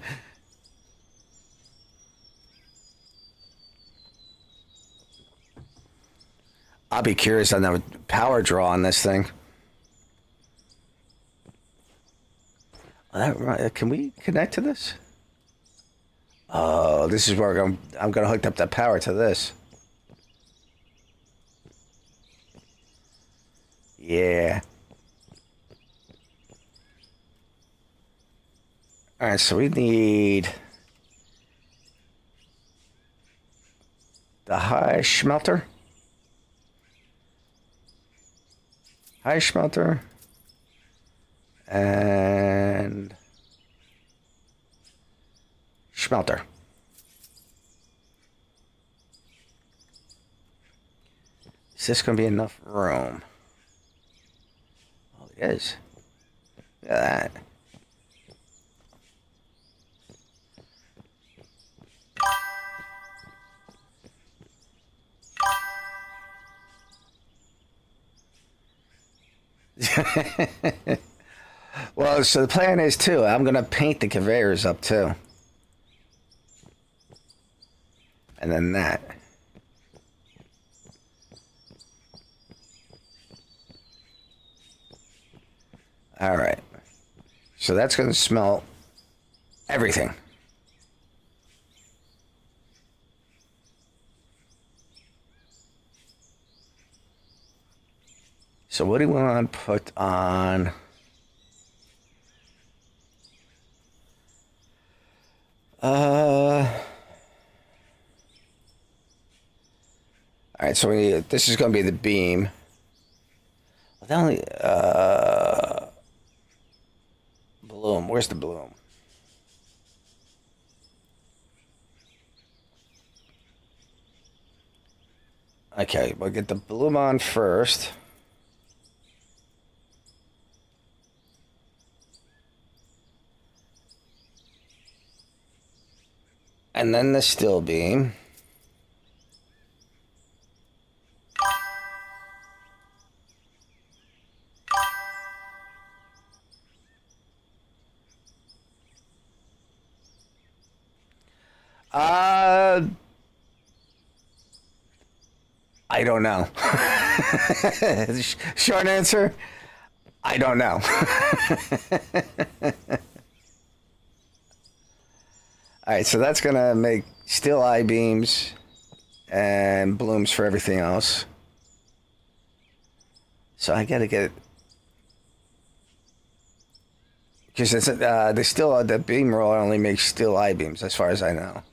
I'll be curious on the power draw on this thing. Can we connect to this? Oh, this is where I'm going to hook up the power to this. Yeah. All right, so we need the high smelter. High smelter. And smelter. Is this going to be enough room? Oh, it is. Look at that. Well, so the plan is too. I'm gonna paint the conveyors up too, and then that. All right. So that's gonna smell everything. So what do we want to put on? All right, so this is going to be the beam. The only bloom. Where's the bloom? Okay, we'll get the bloom on first. And then the still beam. I don't know. Short answer, I don't know. All right, so that's going to make still I-beams and blooms for everything else. So I got to get it. Because it's they still the beam roller only makes still I-beams as far as I know.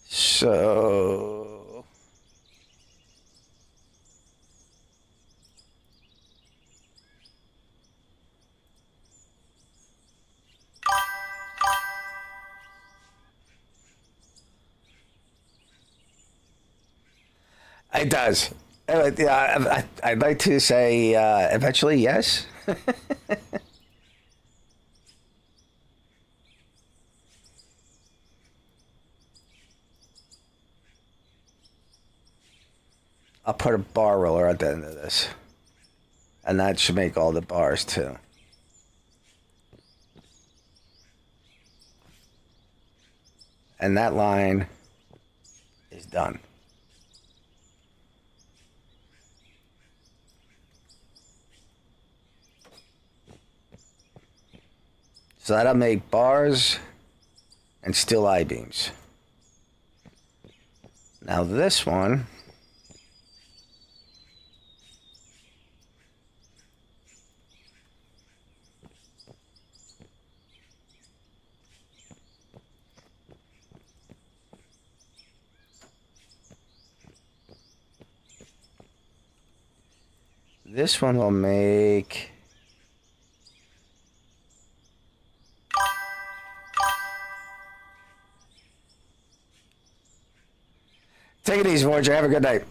So it does. Yeah, I'd like to say eventually yes. I'll put a bar roller at the end of this. And that should make all the bars too. And that line is done. So that'll make bars and still I-beams. Now this one, will make take it easy, Voyager. Have a good night.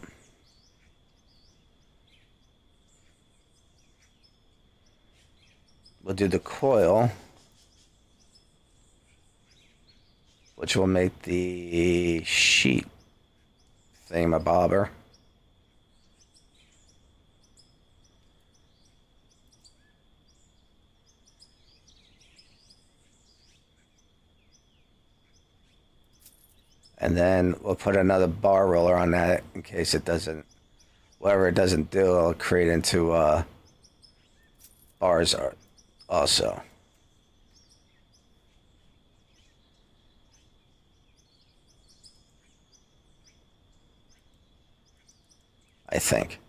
We'll do the coil, which will make the sheet thingamabobber. And then we'll put another bar roller on that in case it doesn't, whatever it doesn't do, it'll create into bars also. I think.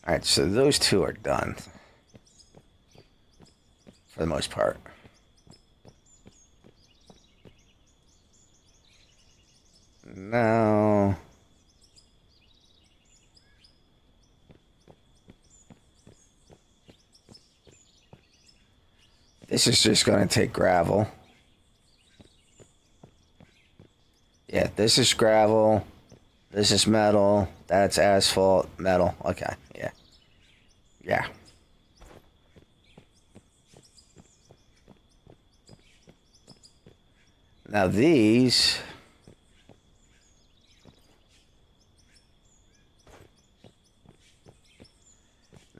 All right, so those two are done for the most part. Now, this is just going to take gravel. Yeah, this is gravel. This is metal. That's asphalt. Metal. Okay. Yeah. Yeah. Now these...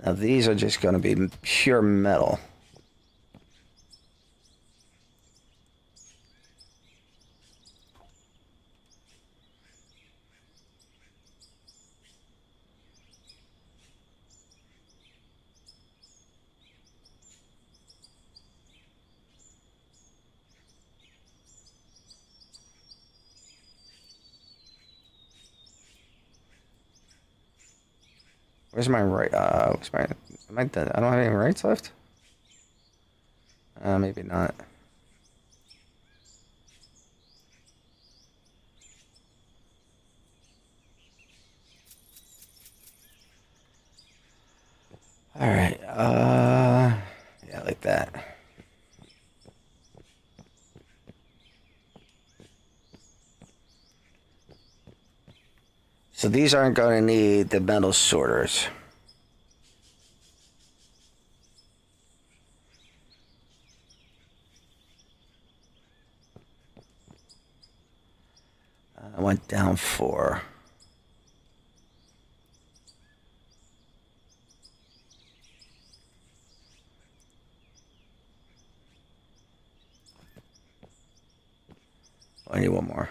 Now these are just going to be pure metal. Where's my right? Where's my? Am I done? I don't have any rights left. Maybe not. All right. Yeah, like that. So these aren't going to need the metal sorters. I went down 4. I need one more.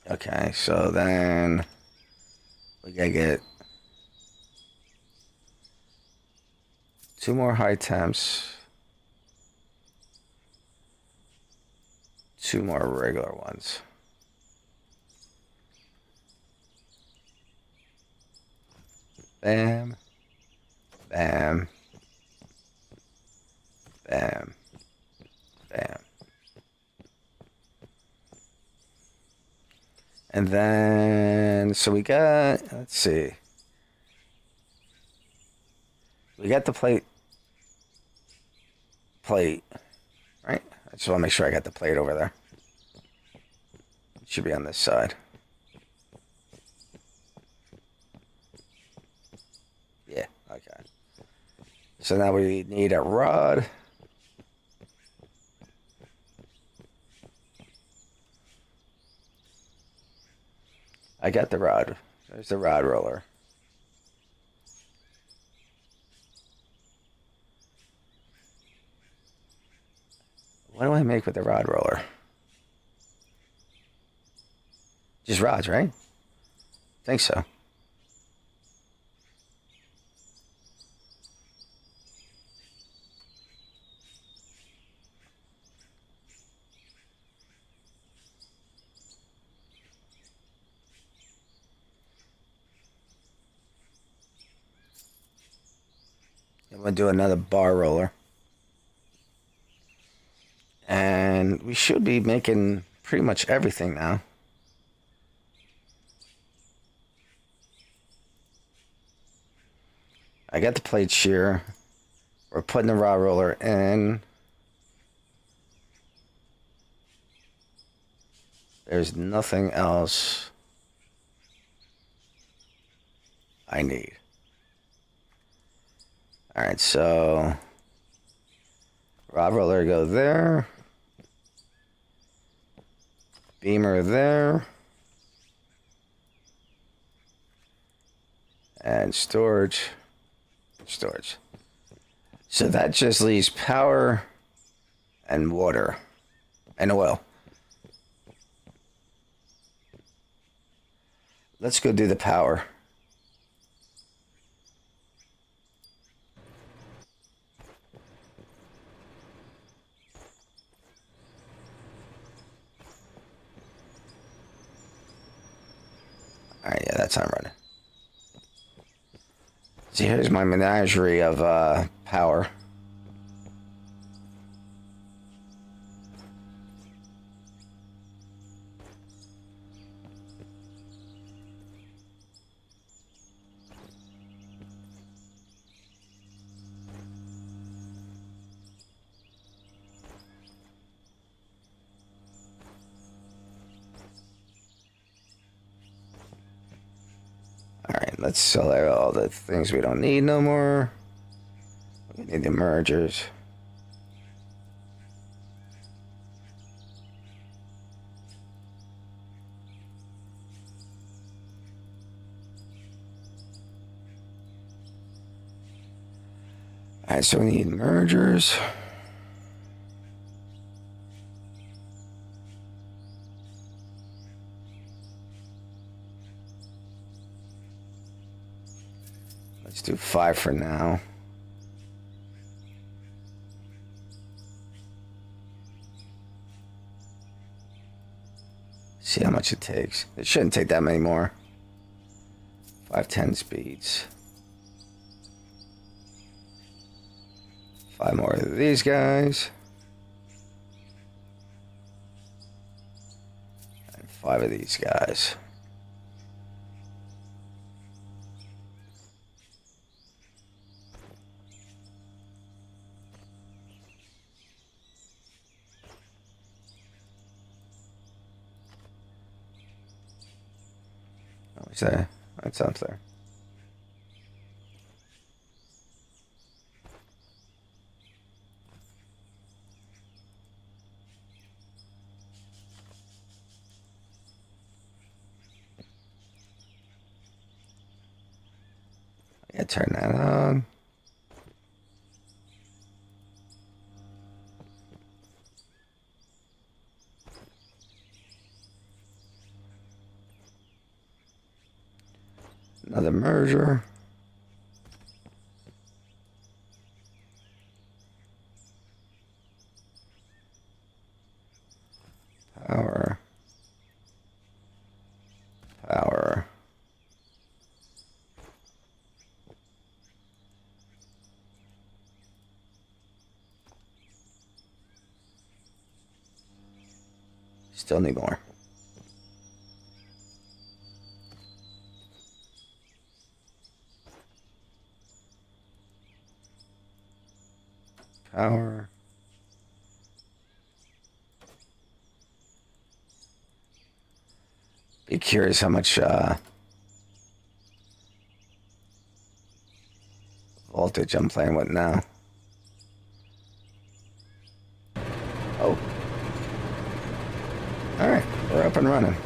Okay, so then we gotta get 2 more high temps, 2 more regular ones. Bam, bam, bam, bam. And then, so we got, let's see. We got the plate, right? I just want to make sure I got the plate over there. It should be on this side. Yeah, okay. So now we need a rod. I got the rod. There's the rod roller. What do I make with the rod roller? Just rods, right? Think so. I'm going to do another bar roller. And we should be making pretty much everything now. I got the plate shear. We're putting the rod roller in. There's nothing else I need. All right, so rod roller go there. Beamer there. And storage. So that just leaves power and water and oil. Let's go do the power. All right, yeah, that's not running. See, here's my menagerie of power. Alright, let's sell out all the things we don't need no more. We need the mergers. Alright, so we need mergers. Let's do 5 for now. See how much it takes. It shouldn't take that many more. 510 speeds. 5 more of these guys. And 5 of these guys. So that's up there. Yeah, turn that on. Another merger. Power. Power. Still need more. Power. Be curious how much voltage I'm playing with now. Oh. Alright, we're up and running.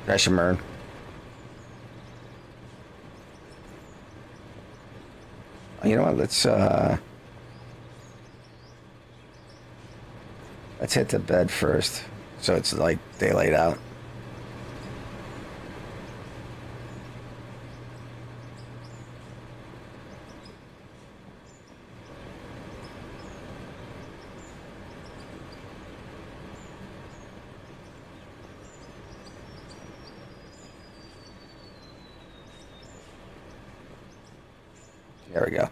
Pressure burn. You know what? Let's hit the bed first, so it's like daylight out. There we go.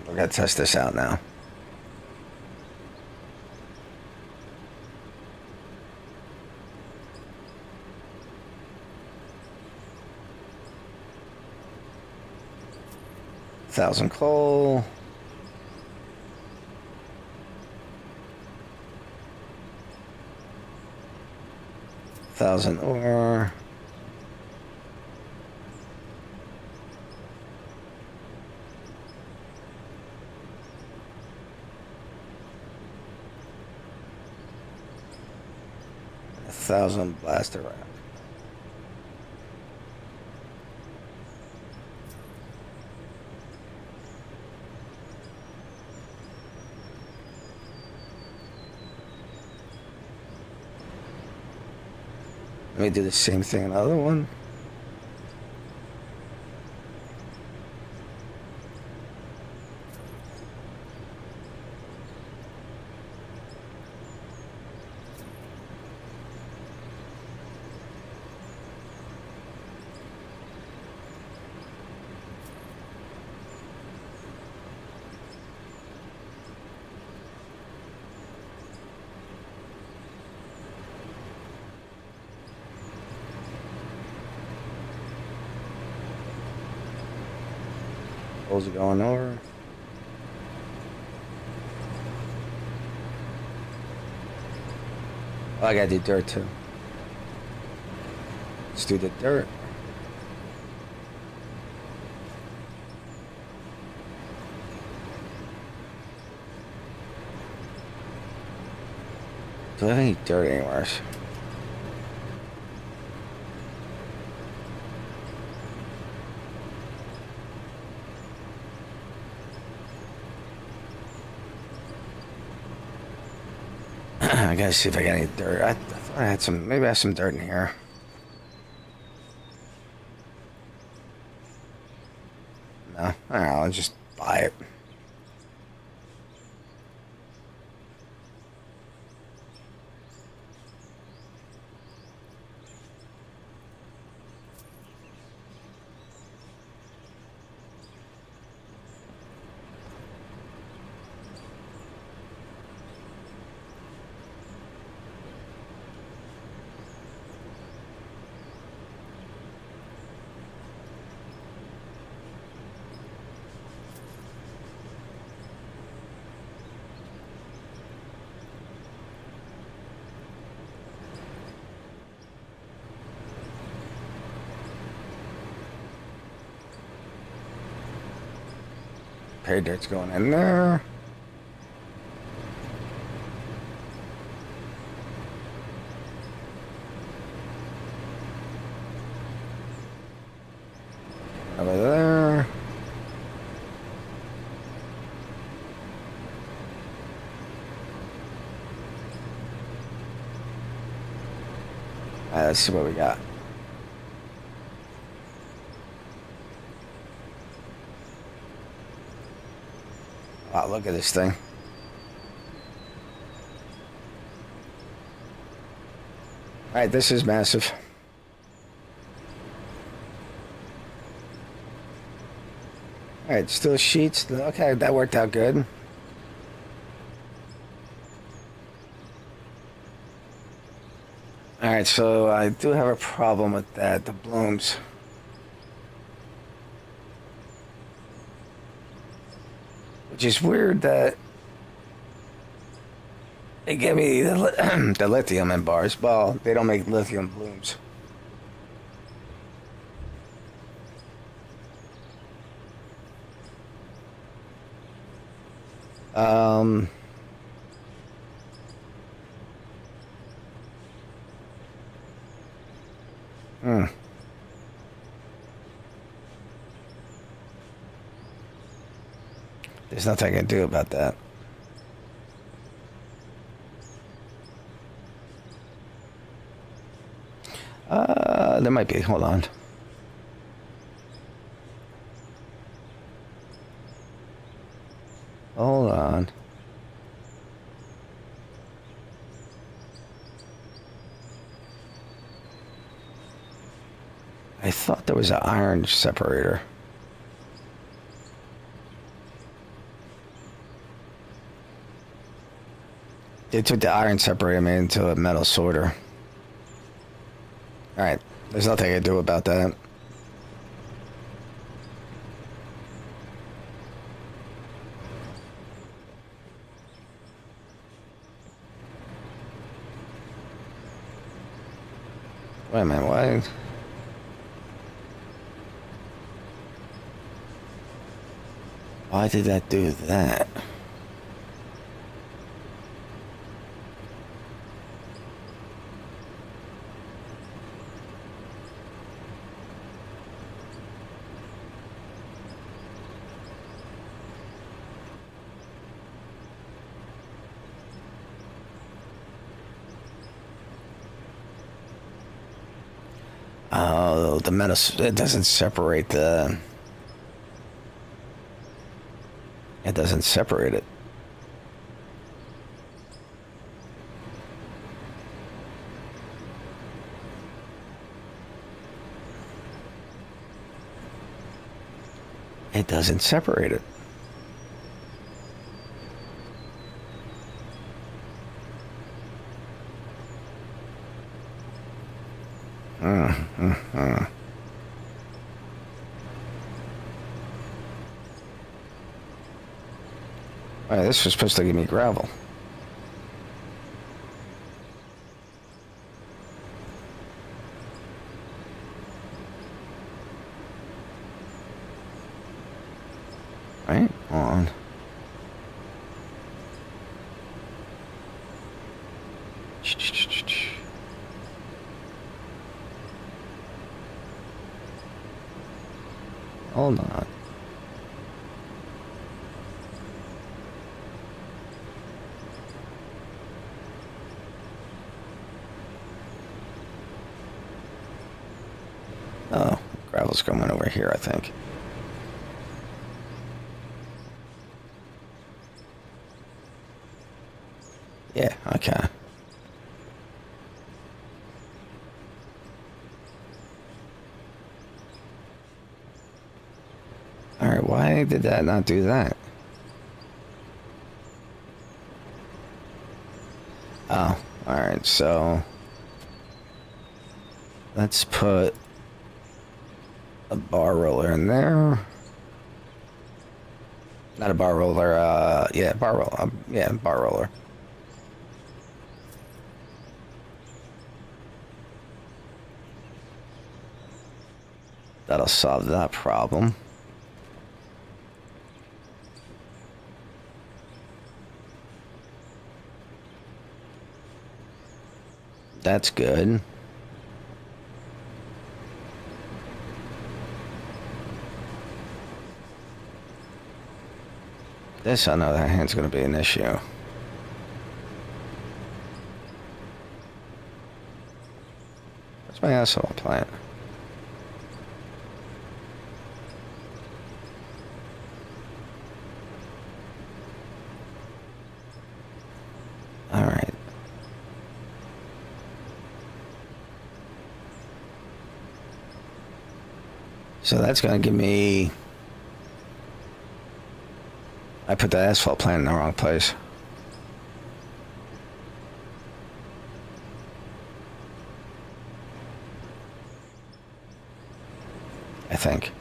We're gonna test this out now. Thousand coal. Thousand ore. Thousand blaster round. Let me do the same thing, another one. Holes are going over. Oh, I gotta do dirt too. Let's do the dirt. Do I have any dirt anywhere? I gotta see if I got any dirt. I thought I had some. Maybe I have some dirt in here. No, I don't know. I'll just buy it. Pay dirt's going in there. Over there. Alright, let's see what we got. Wow, look at this thing. Alright, this is massive. Alright, still sheets. Okay, that worked out good. Alright, so I do have a problem with that, the blooms. Which is weird that they give me the lithium in bars. Well, they don't make lithium blooms. Um, hmm. There's nothing I can do about that. There might be. Hold on. Hold on. I thought there was an iron separator. They took the iron separator and made it into a metal sorter. Alright, there's nothing I can do about that. Wait a minute, why? Why did that do that? Oh, the metal, it doesn't separate the... It doesn't separate it. It doesn't separate it. Right, this was supposed to give me gravel. Right, hold on. Hold on. Oh, gravel's coming over here, I think. Yeah, okay. Alright, why did that not do that? Oh, alright, so... Let's put a bar roller in there. Not a bar roller, yeah, bar roller. Yeah, bar roller. That'll solve that problem. That's good. This, on the other hand, is going to be an issue. Where's my asphalt plant? All right. So that's going to give me... I put the asphalt plant in the wrong place. I think.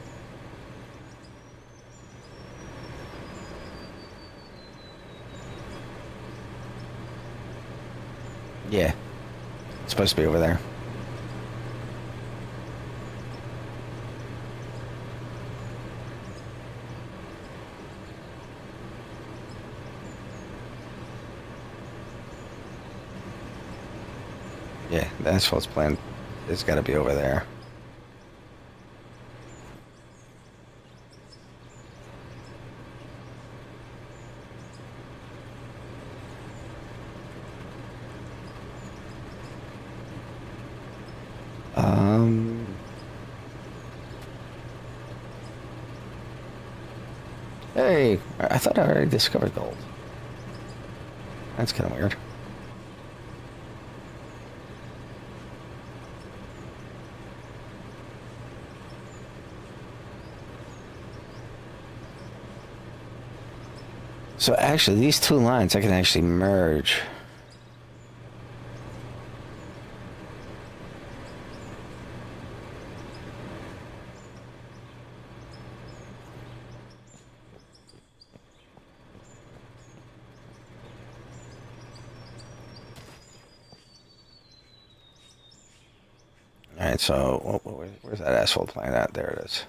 Yeah. It's supposed to be over there. Yeah, the asphalt's plant has got to be over there. Hey, I thought I already discovered gold. That's kind of weird. So actually, these two lines I can actually merge. All right, so where's that asphalt plant at? There it is.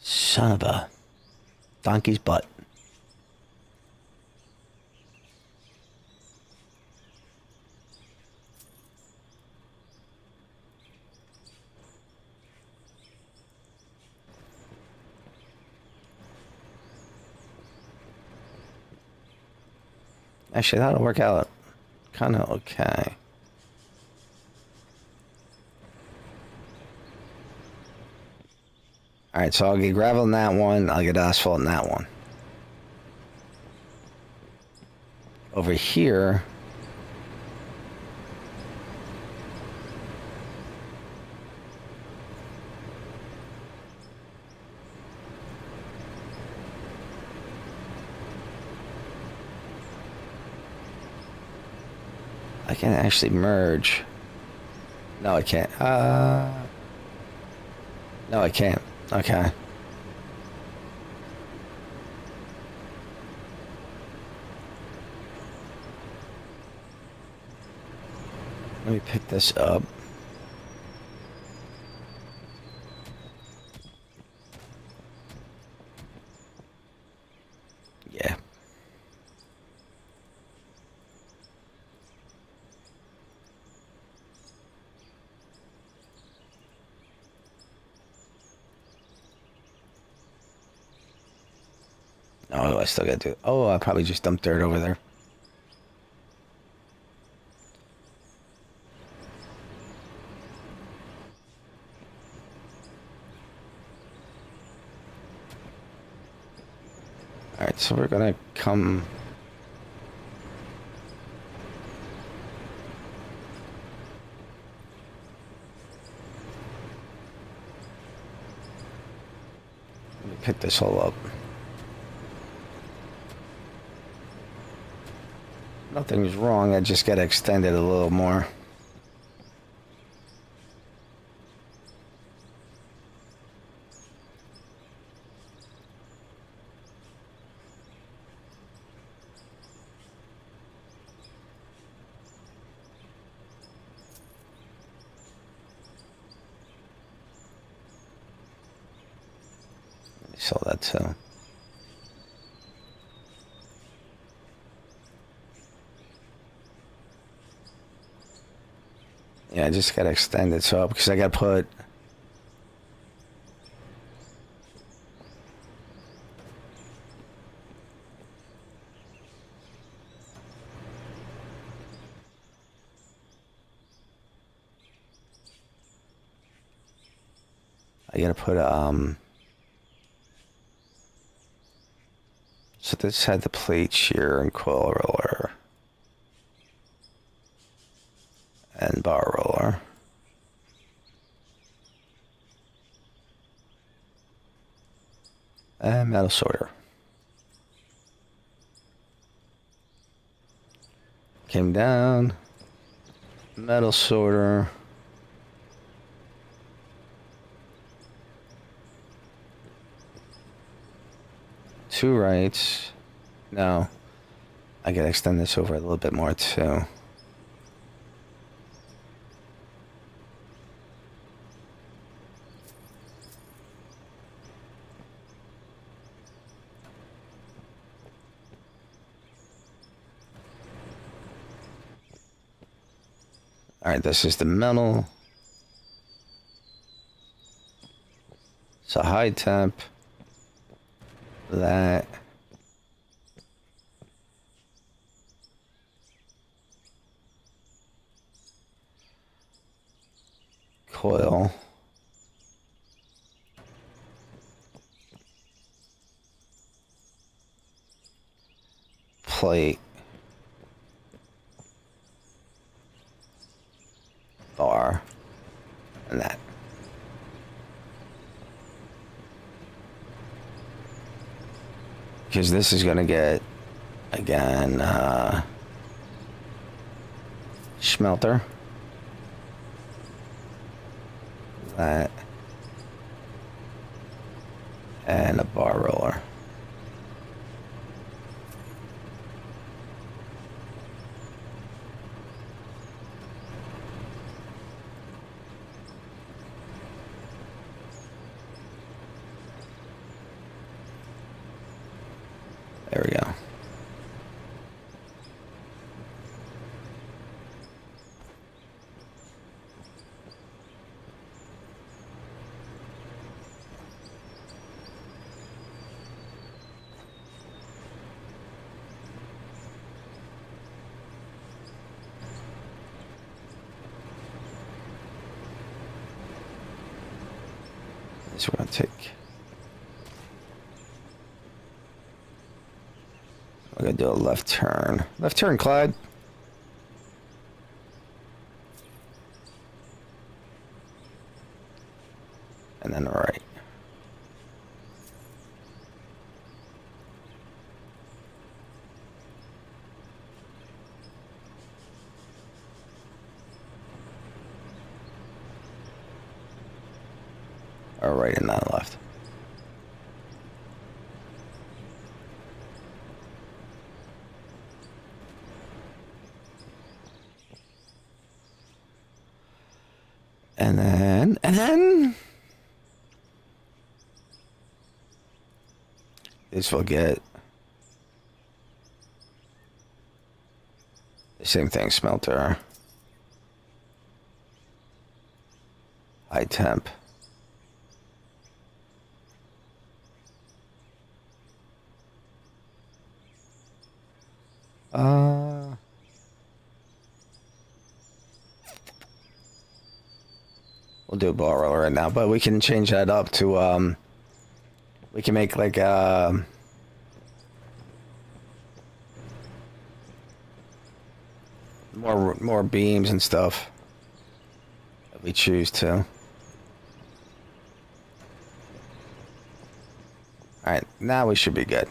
Son of a donkey's butt. Actually, that'll work out. kind of okay. All right, so I'll get gravel in that one. I'll get asphalt in that one. Over here, I can actually merge. No, I can't. No, I can't. Okay. Let me pick this up. Yeah. Oh, I still gotta do. Oh, I probably just dumped dirt over there. All right, so we're gonna come. Let me pick this all up. Nothing's wrong. I just gotta extend it a little more. Sell that too. Yeah, I just gotta extend it so because I gotta put. I gotta put So this had the plate shear and coil roller and bar roller. And metal sorter. Came down. Metal sorter. Two rights. No. I gotta extend this over a little bit more too. All right, this is the metal. So high temp. That. Coil. Plate. Bar. And that. Because this is going to get, again, smelter. That. And a bar roller. There we go. So we're gonna take. We're gonna do a left turn. Left turn, Clyde. And then a right. Or right and then left. And then this will get the same thing, smelter, high temp. We'll do a bar roller right now, but we can change that up to we can make like more beams and stuff if we choose to. All right, now we should be good.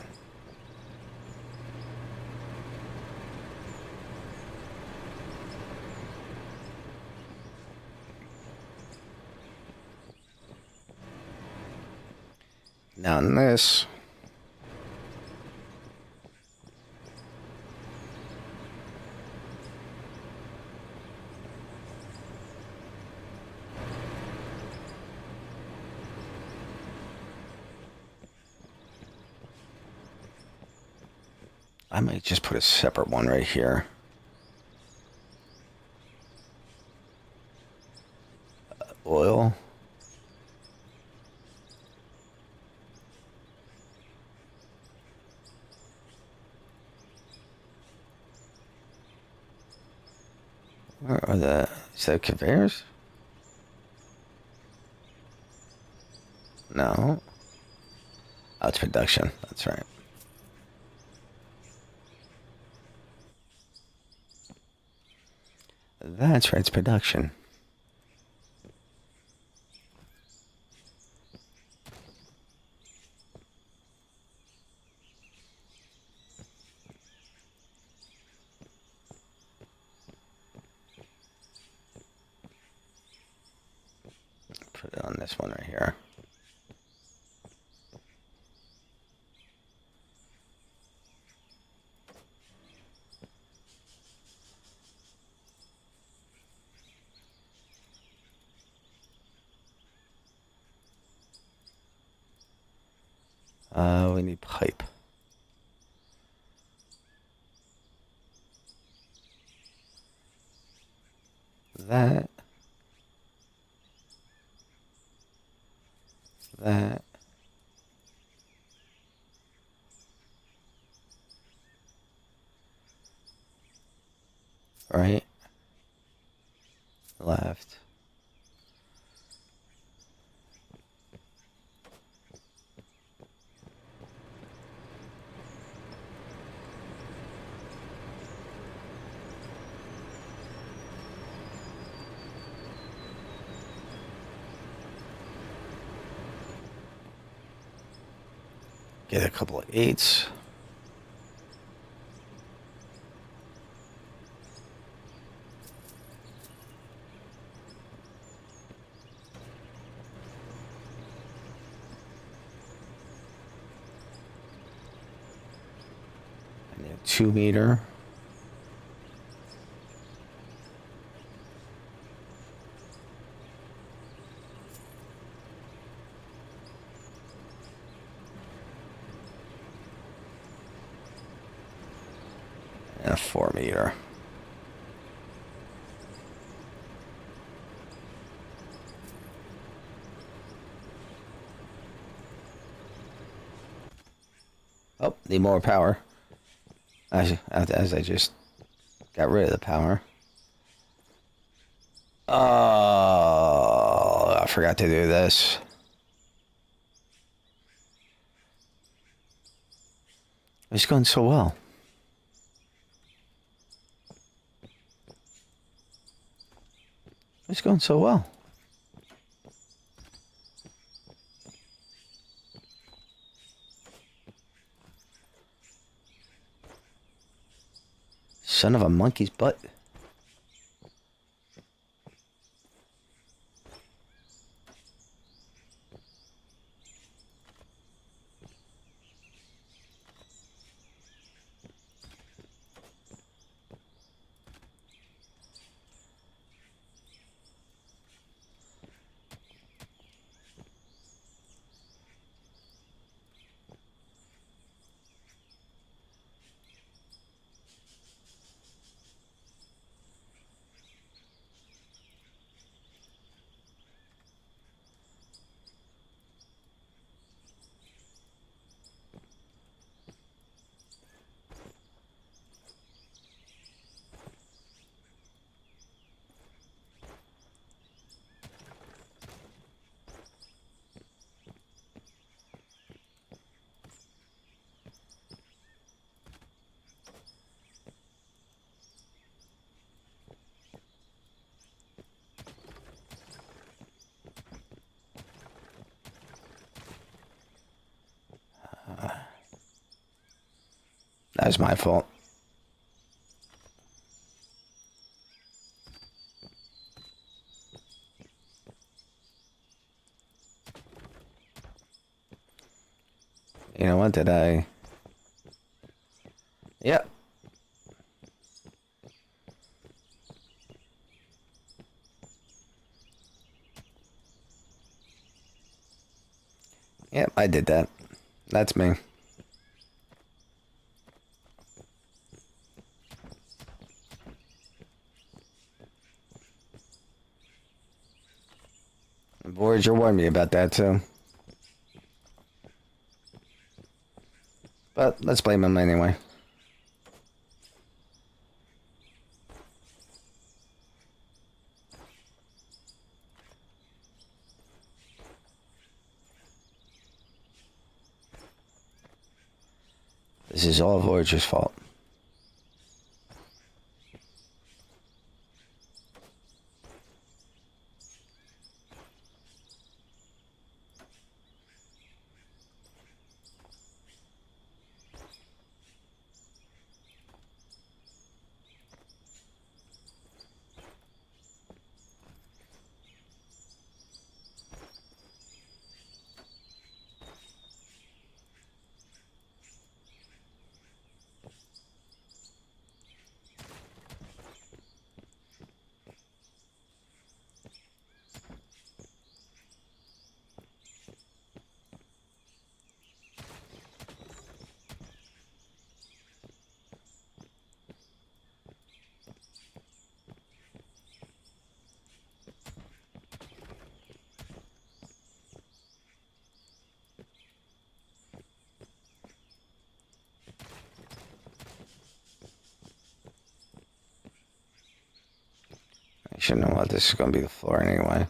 Now in this, I might just put a separate one right here. Oil. Where are the... Is that conveyors? No. Oh, it's production. That's right. That's right, it's production. Put it on this one right here. We need pipe. That. Right. Left. Get a couple of 8s. I need a 2 meter. And a 4 meter. Oh, need more power. As I just got rid of the power. Oh, I forgot to do this. It's going so well. It's going so well. Son of a monkey's butt. That was my fault. You know what, did I? Yep. Yep, I did that. That's me. Voyager warned me about that too. But let's blame him anyway. This is all Voyager's fault. I should know what this is going to be the floor anyway.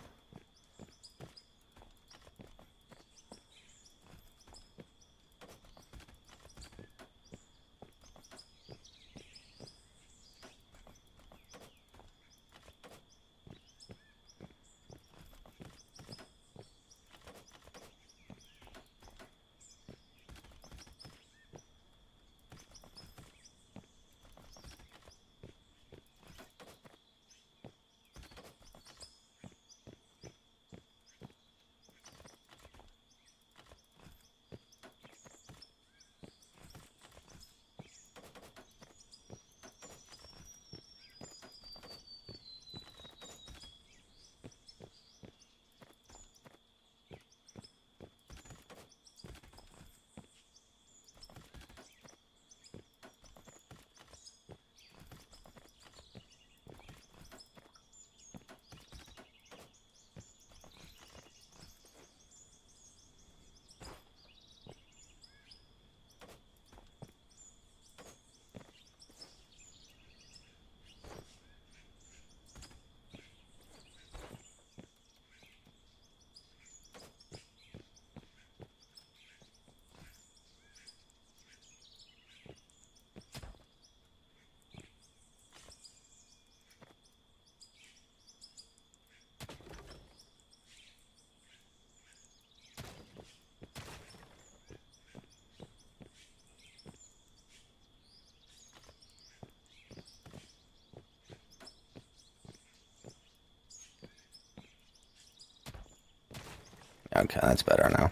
Okay, that's better now.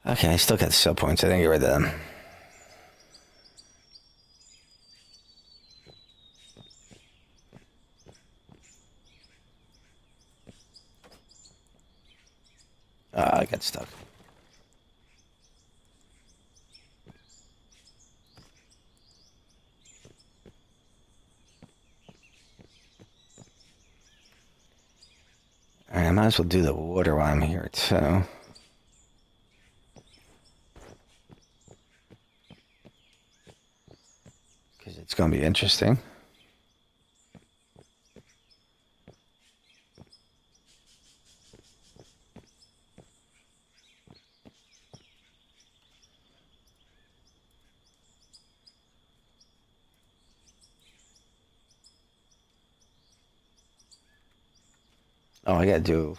Okay, I still got the sub points. I didn't get rid of them. I got stuck. Alright, I might as well do the water while I'm here, too. Because it's going to be interesting. Oh, I gotta do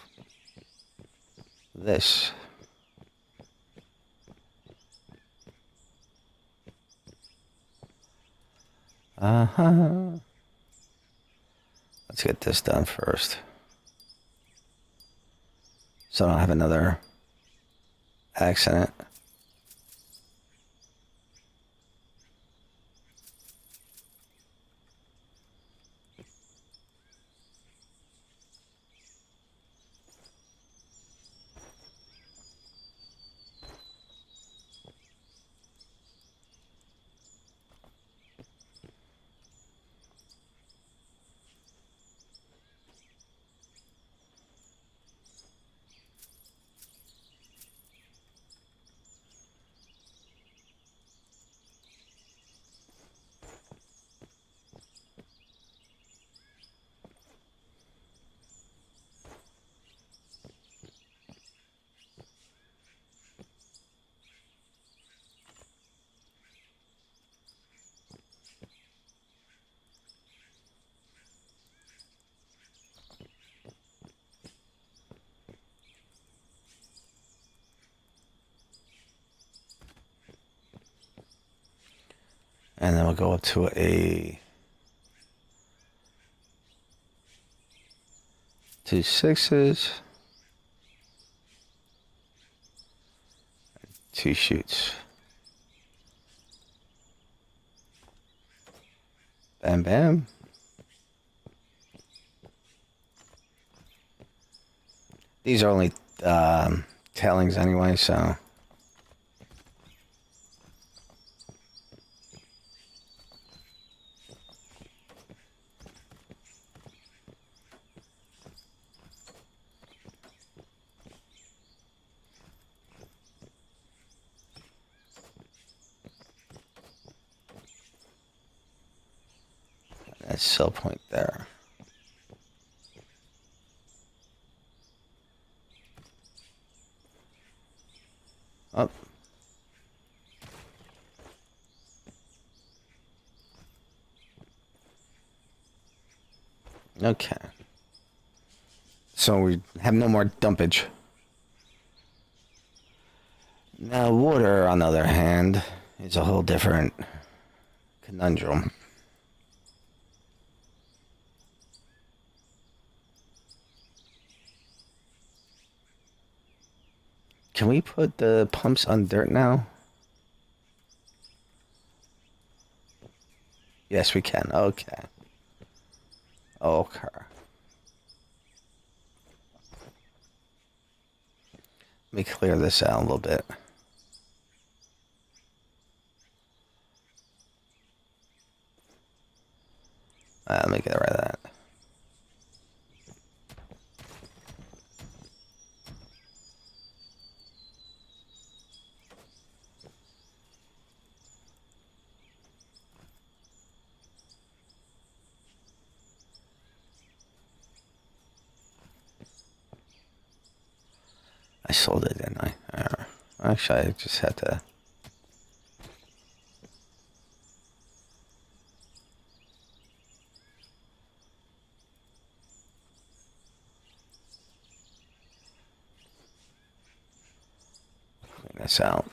this. Uh-huh. Let's get this done first. So I don't have another accident. And then we'll go up to a 2 6s, 2 shoots. Bam, bam. These are only tailings anyway, so. That's sell point there. Oh. Okay. So we have no more dumpage. Now water, on the other hand, is a whole different conundrum. Can we put the pumps on dirt now? Yes, we can. Okay. Okay. Let me clear this out a little bit. Let me get rid of that. I sold it, didn't I? Actually, I just had to. Clean this out.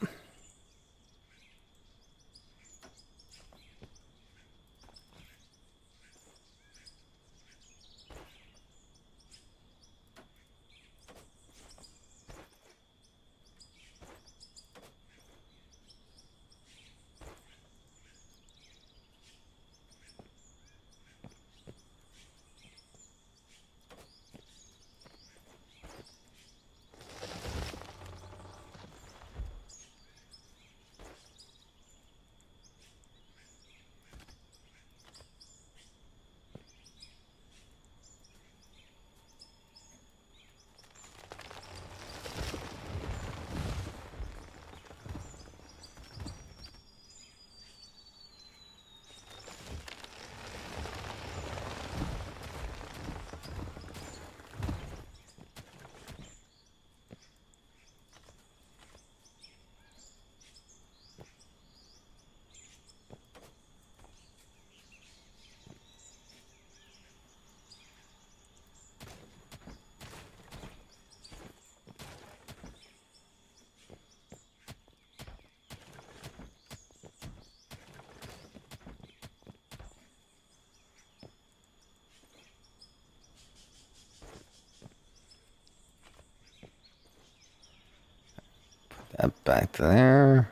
That back there.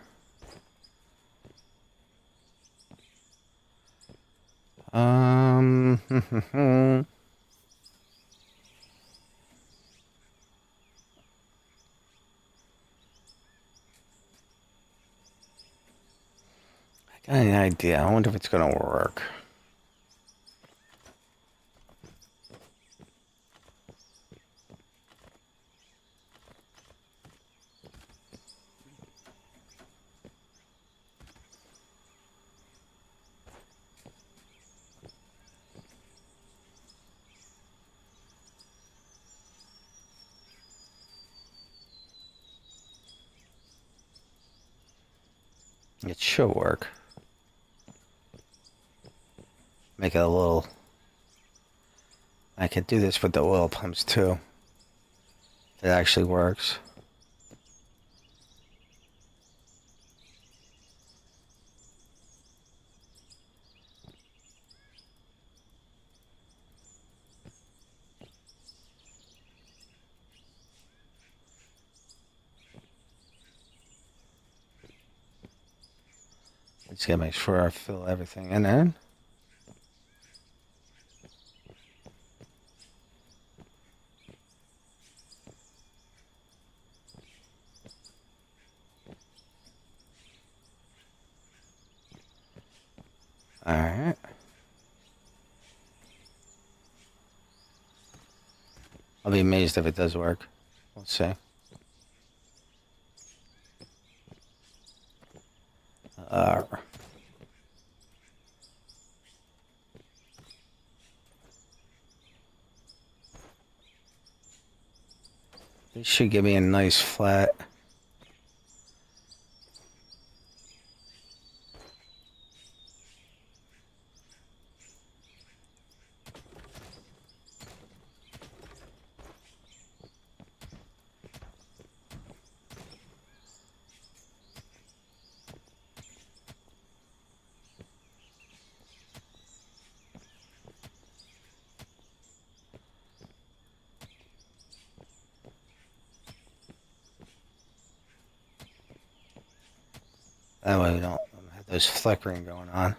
I got an idea. I wonder if it's gonna work. It should work. Make it a little... I could do this with the oil pumps too. It actually works. Just gotta make sure I fill everything in there. Alright. I'll be amazed if it does work. Let's see. This should give me a nice flat. That way we don't have those flickering going on.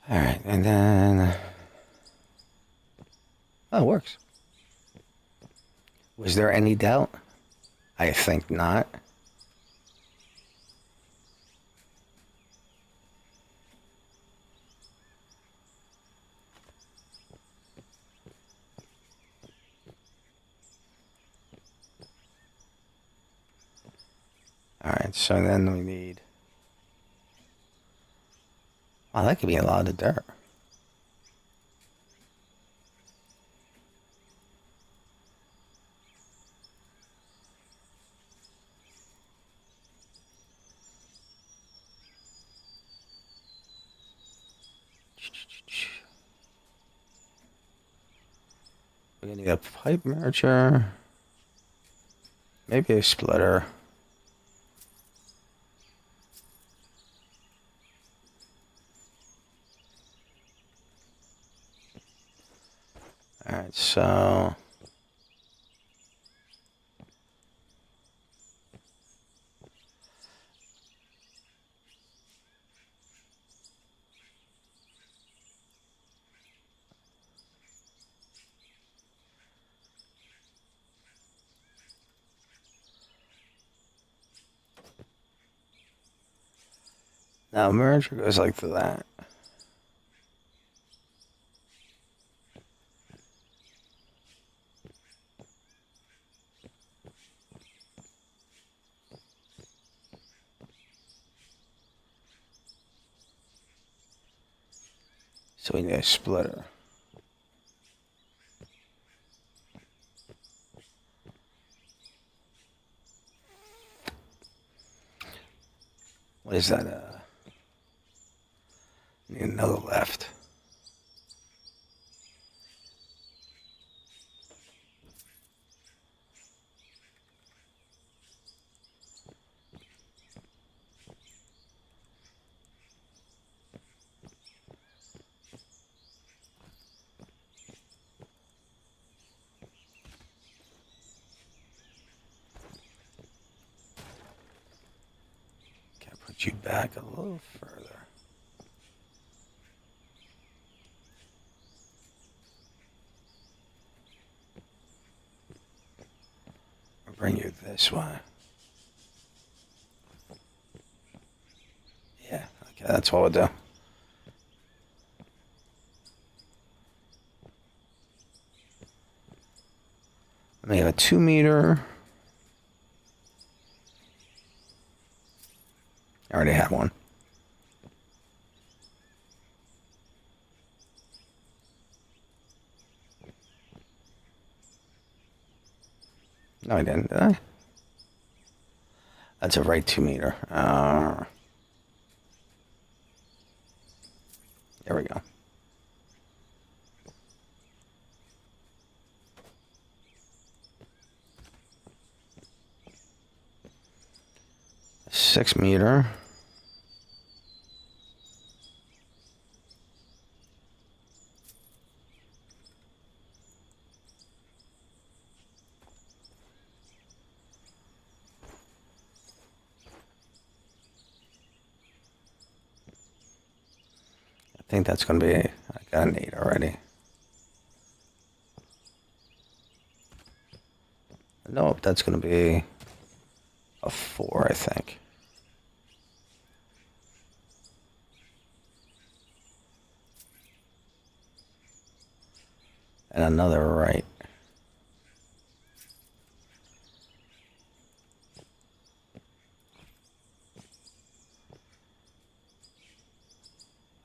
Alright, and then... Oh, it works. Was there any doubt? I think not. Alright, so then we need... Oh, that could be a lot of dirt. We're gonna need a pipe merger. Maybe a splitter. Alright, so... Now merger goes like that. So we need a splitter. What is that? Need another left. get you back a little further. I'll bring you this way. Yeah, okay, that's what we'll do. Let me have a 2 meter. I already have one. No, I didn't, did I? That's a right 2 meter. There we go. A 6 meter. I think that's going to be, I got an 8 already. Nope, that's going to be a 4, I think. And another right.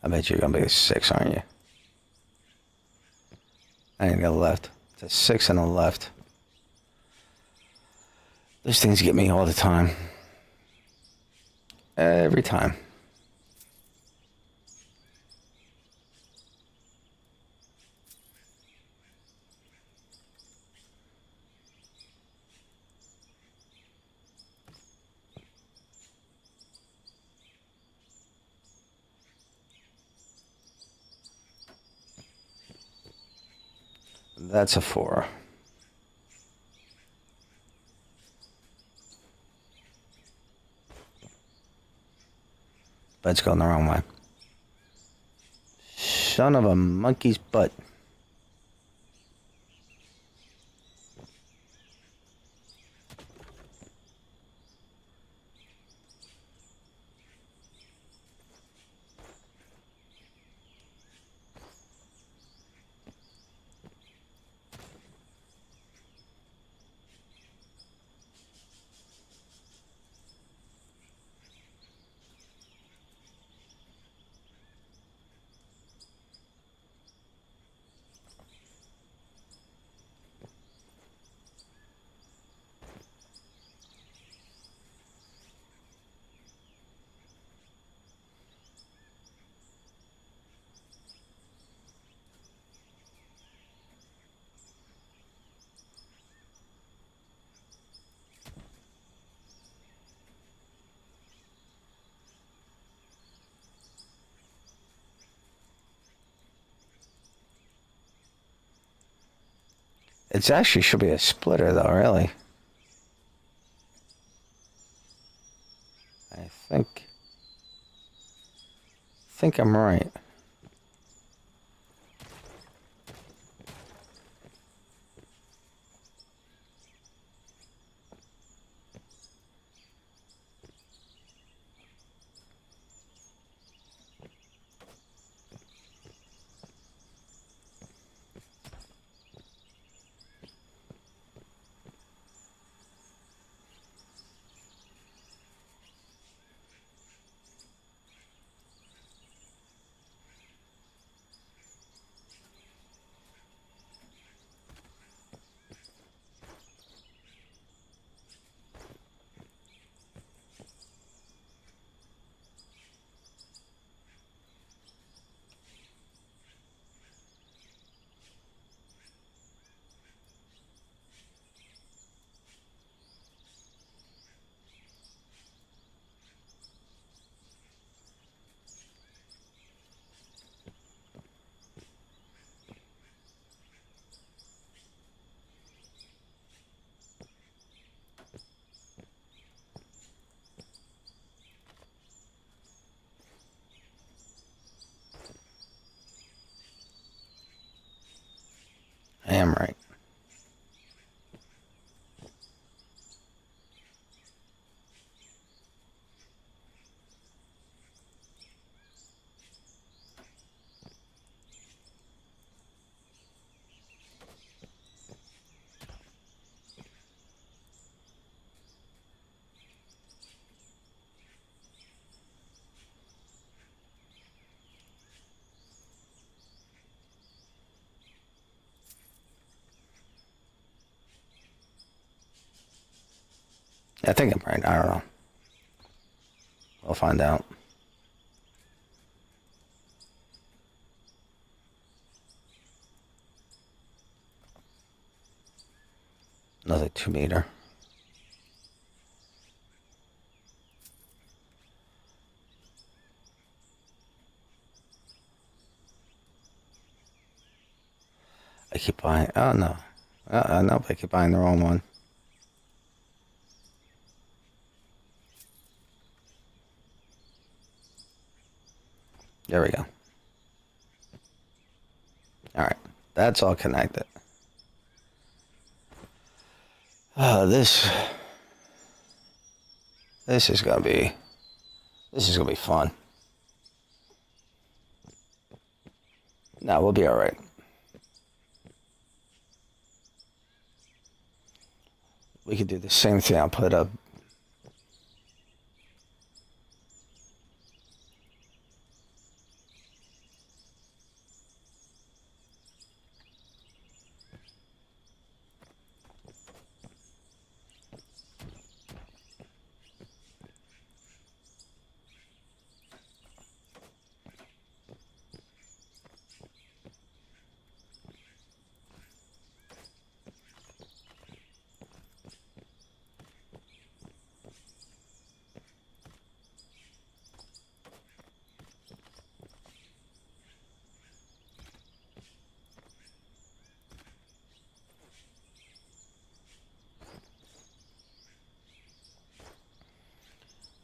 I bet you're going to be a 6, aren't you? I ain't got a left. It's a 6 and a left. Those things get me all the time. Every time. That's a 4. But it's going the wrong way. Son of a monkey's butt. It actually should be a splitter, though, really. I think I'm right. I think I'm right. I don't know. We'll find out. Another 2 meter. I keep buying. Oh no. Nope. I keep buying the wrong one. There we go. All right. That's all connected. This is gonna be fun. No, we'll be all right. We could do the same thing. I'll put up.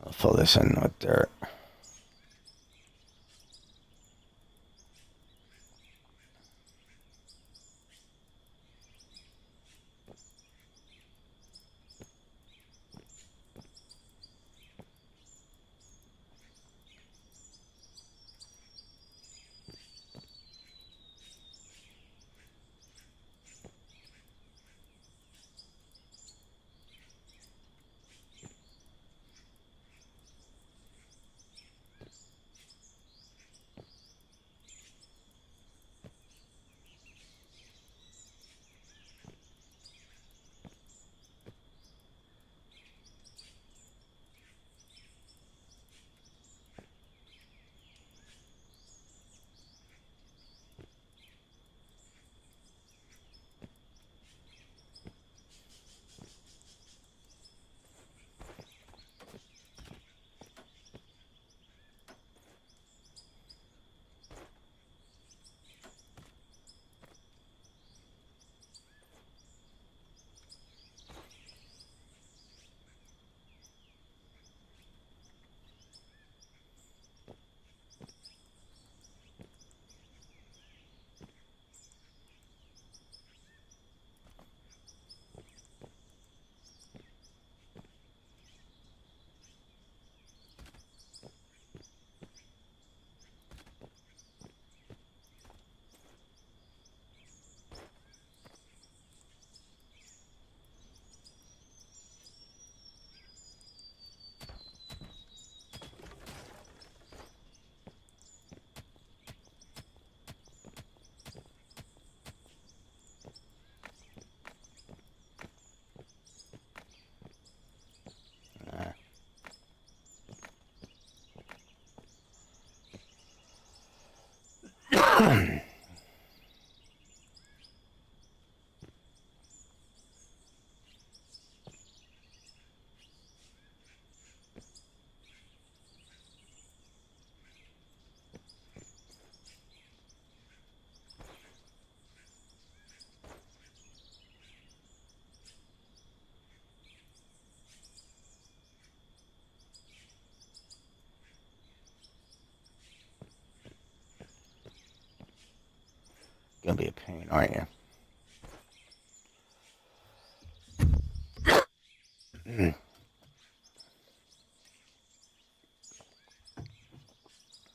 I'll fill this in with dirt. Gonna be a pain, aren't you?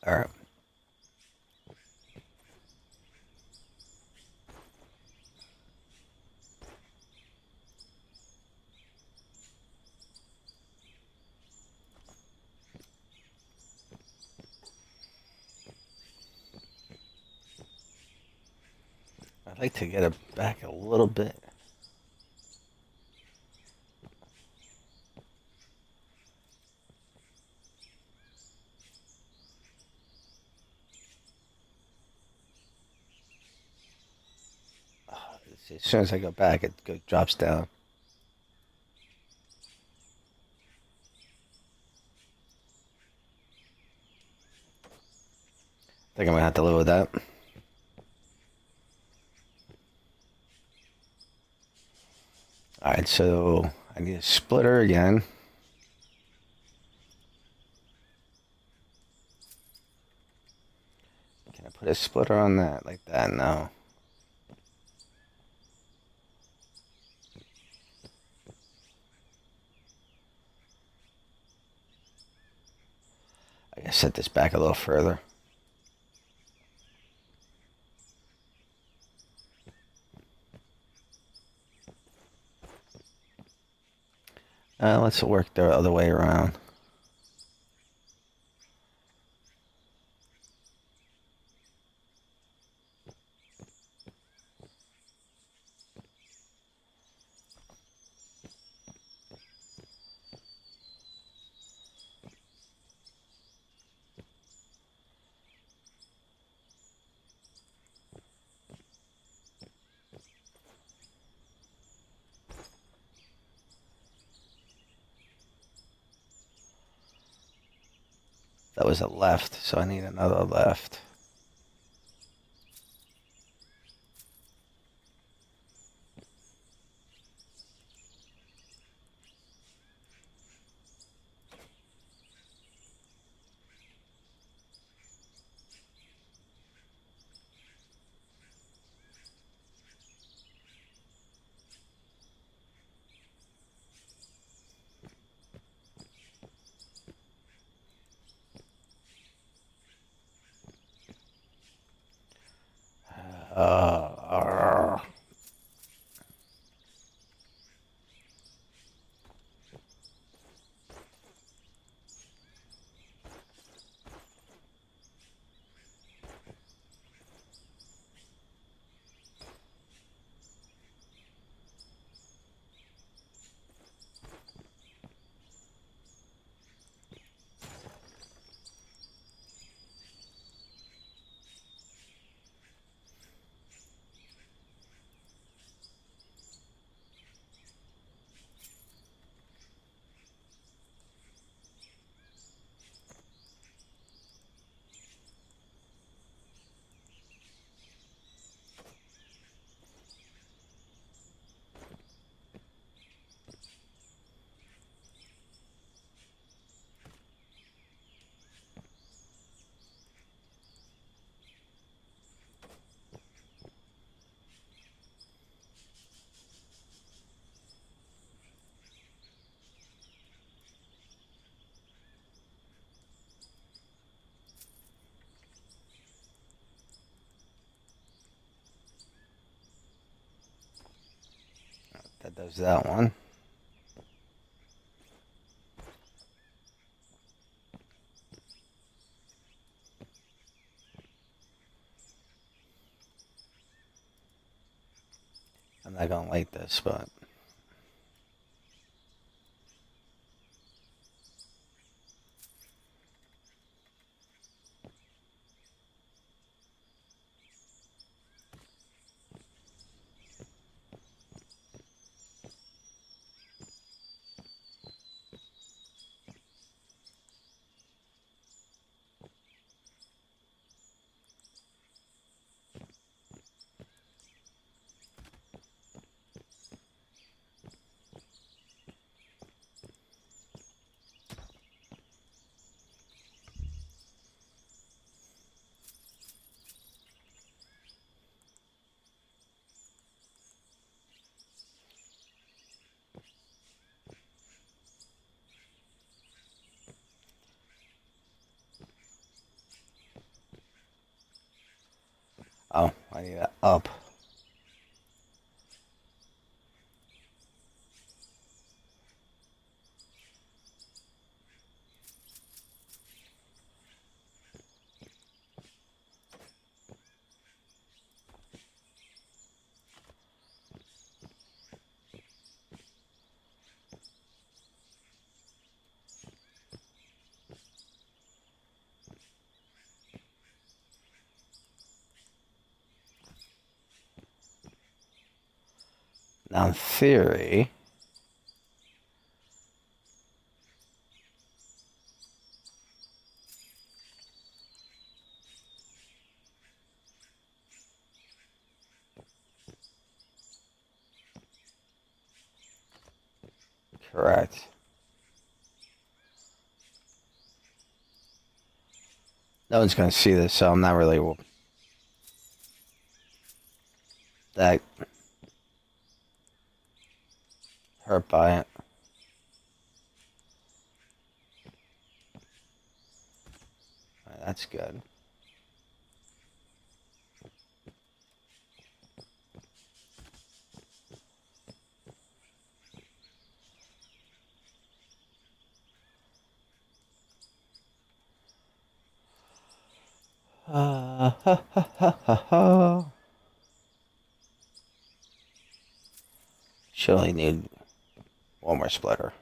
All right. I'd like to get it back a little bit. See, as soon as I go back, drops down. I think I'm gonna have to live with that. Alright, so I need a splitter again. Can I put a splitter on that like that? No. I gotta set this back a little further. Let's work the other way around. That was a left, so I need another left. Uh, that does that one. I'm not gonna like this, but oh, I need that up. Now, in theory, correct. No one's going to see this, so I'm not really that hurt by it. Right, that's good. Ha, ha, ha, ha, ha. Should only need one more splitter.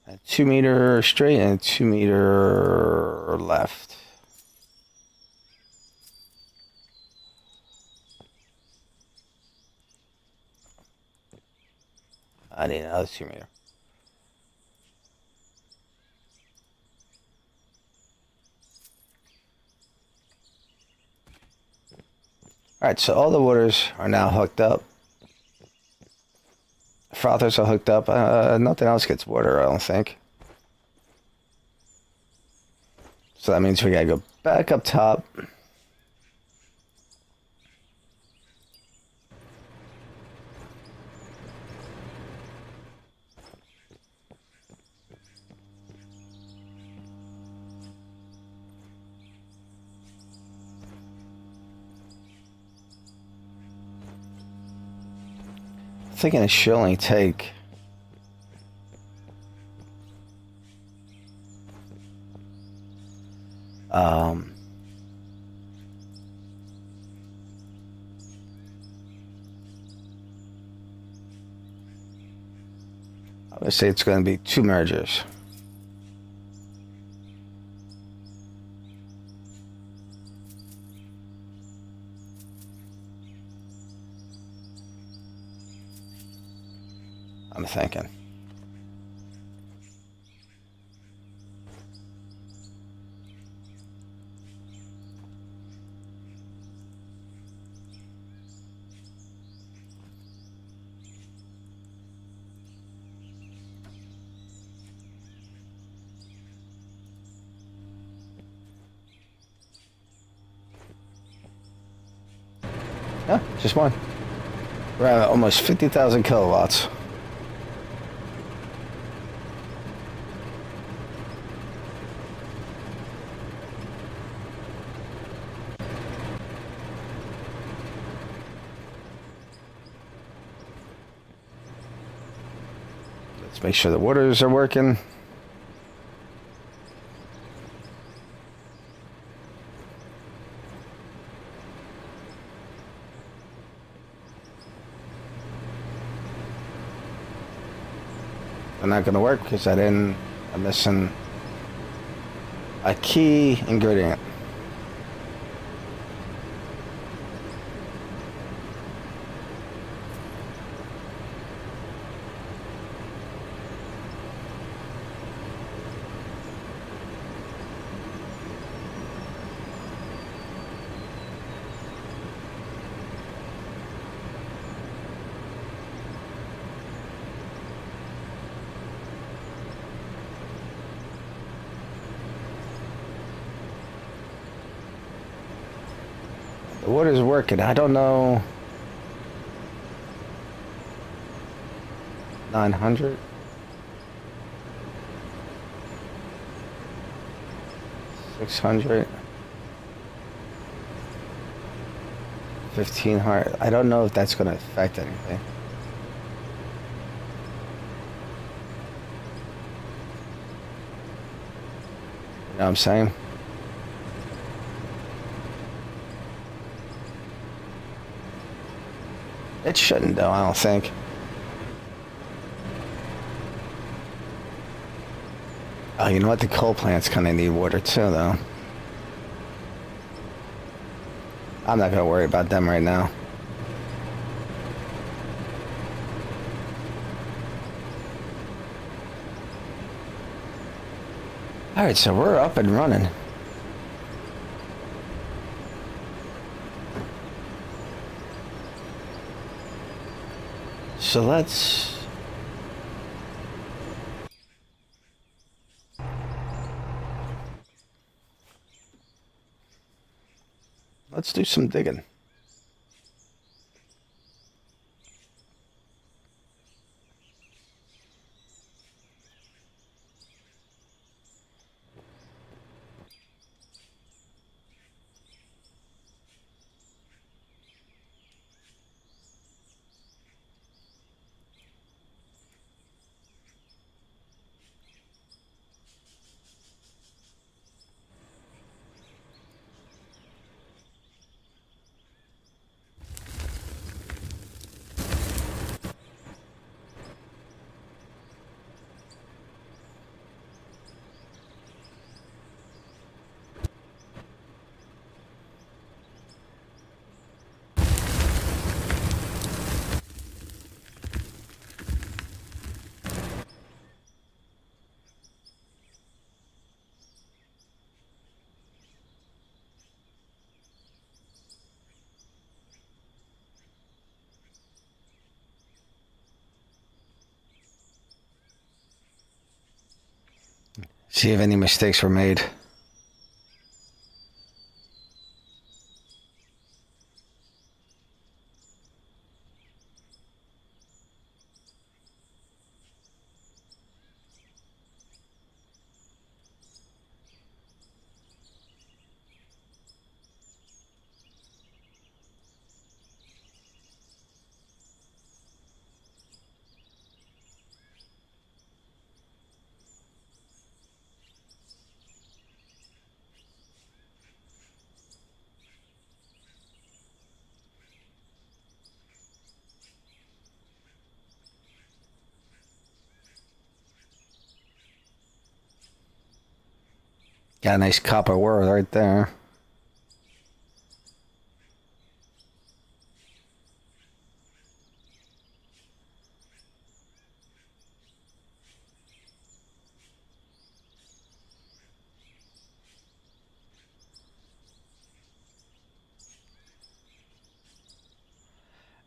A 2 meter straight and 2 meter left. I need another 2 meter. Alright, so all the waters are now hooked up. Frothers are hooked up. Nothing else gets water, I don't think. So that means we gotta go back up top. I'm thinking it should only take I would say it's going to be 2 mergers. I'm thinking. Yeah, just one. We're at almost 50,000 kilowatts. Let's make sure the waters are working. They're not going to work because I'm missing a key ingredient. The water's working. I don't know. 900. 600. 1500. I don't know if that's going to affect anything. You know what I'm saying? It shouldn't, though, I don't think. Oh, you know what? The coal plants kind of need water, too, though. I'm not going to worry about them right now. Alright, so we're up and running. So let's do some digging. See if any mistakes were made. Got a nice copper wire right there.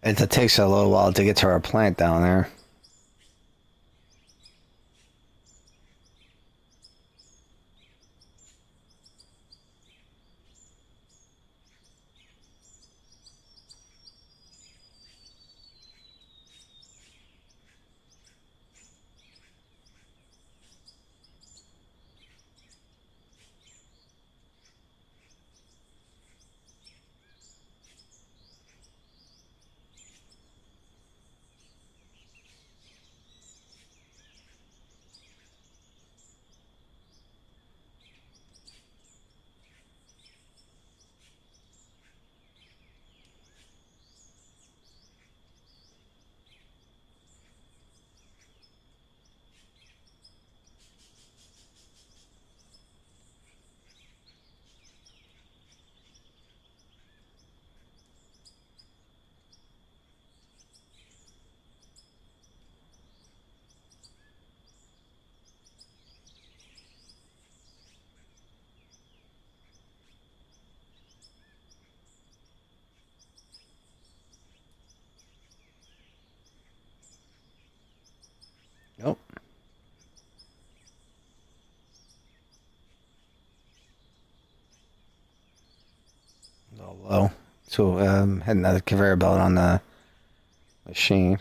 It takes a little while to get to our plant down there. Nope. A little low. So had another conveyor belt on the machine.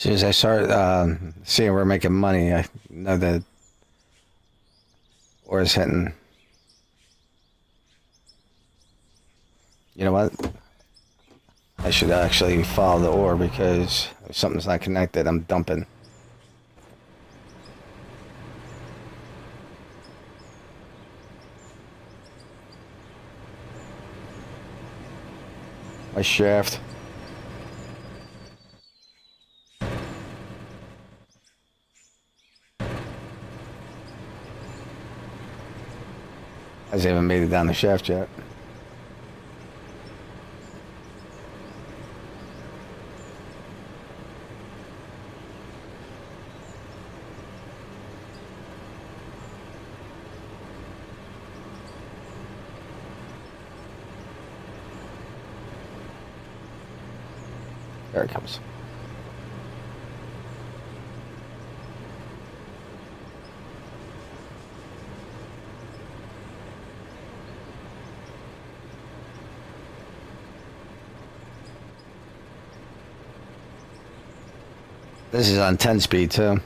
soon as I start seeing we're making money, I know that ore's hitting. You know what? I should actually follow the ore because if something's not connected, I'm dumping. My shaft. Hasn't even made it down the shaft yet. There it comes. This is on 10 speed too.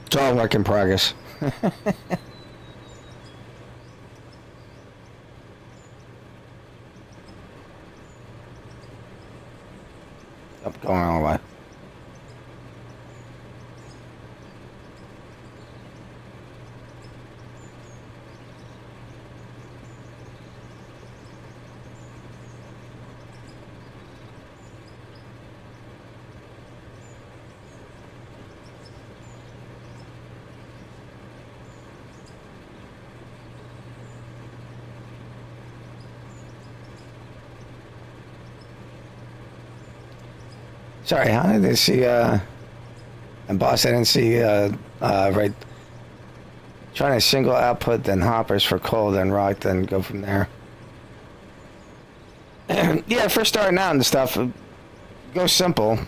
It's all work in progress. Up, going all the way. Sorry, how did they see, and boss, I didn't see, right, trying to single output, then hoppers for coal, then rock, then go from there. Yeah, first starting out and stuff, go simple.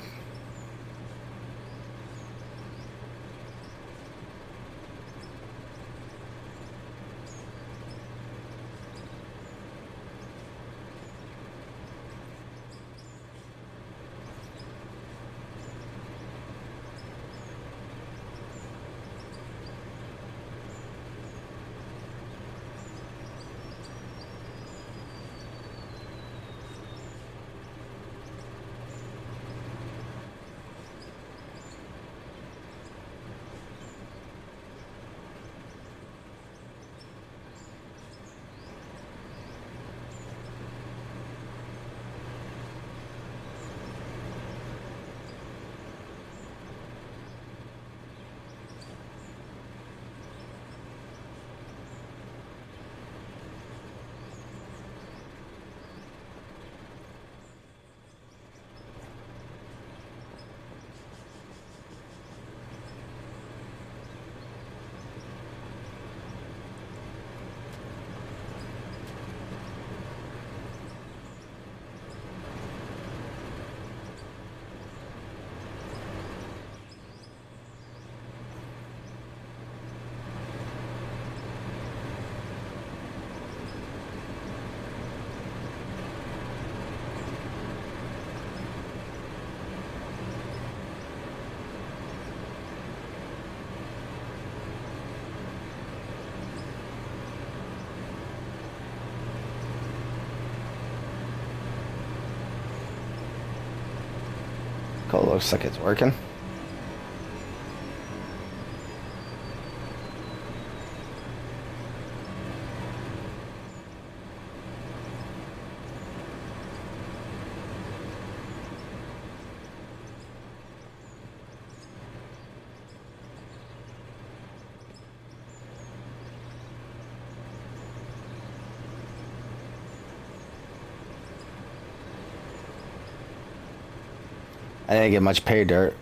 Cool, looks like it's working. I didn't get much pay dirt.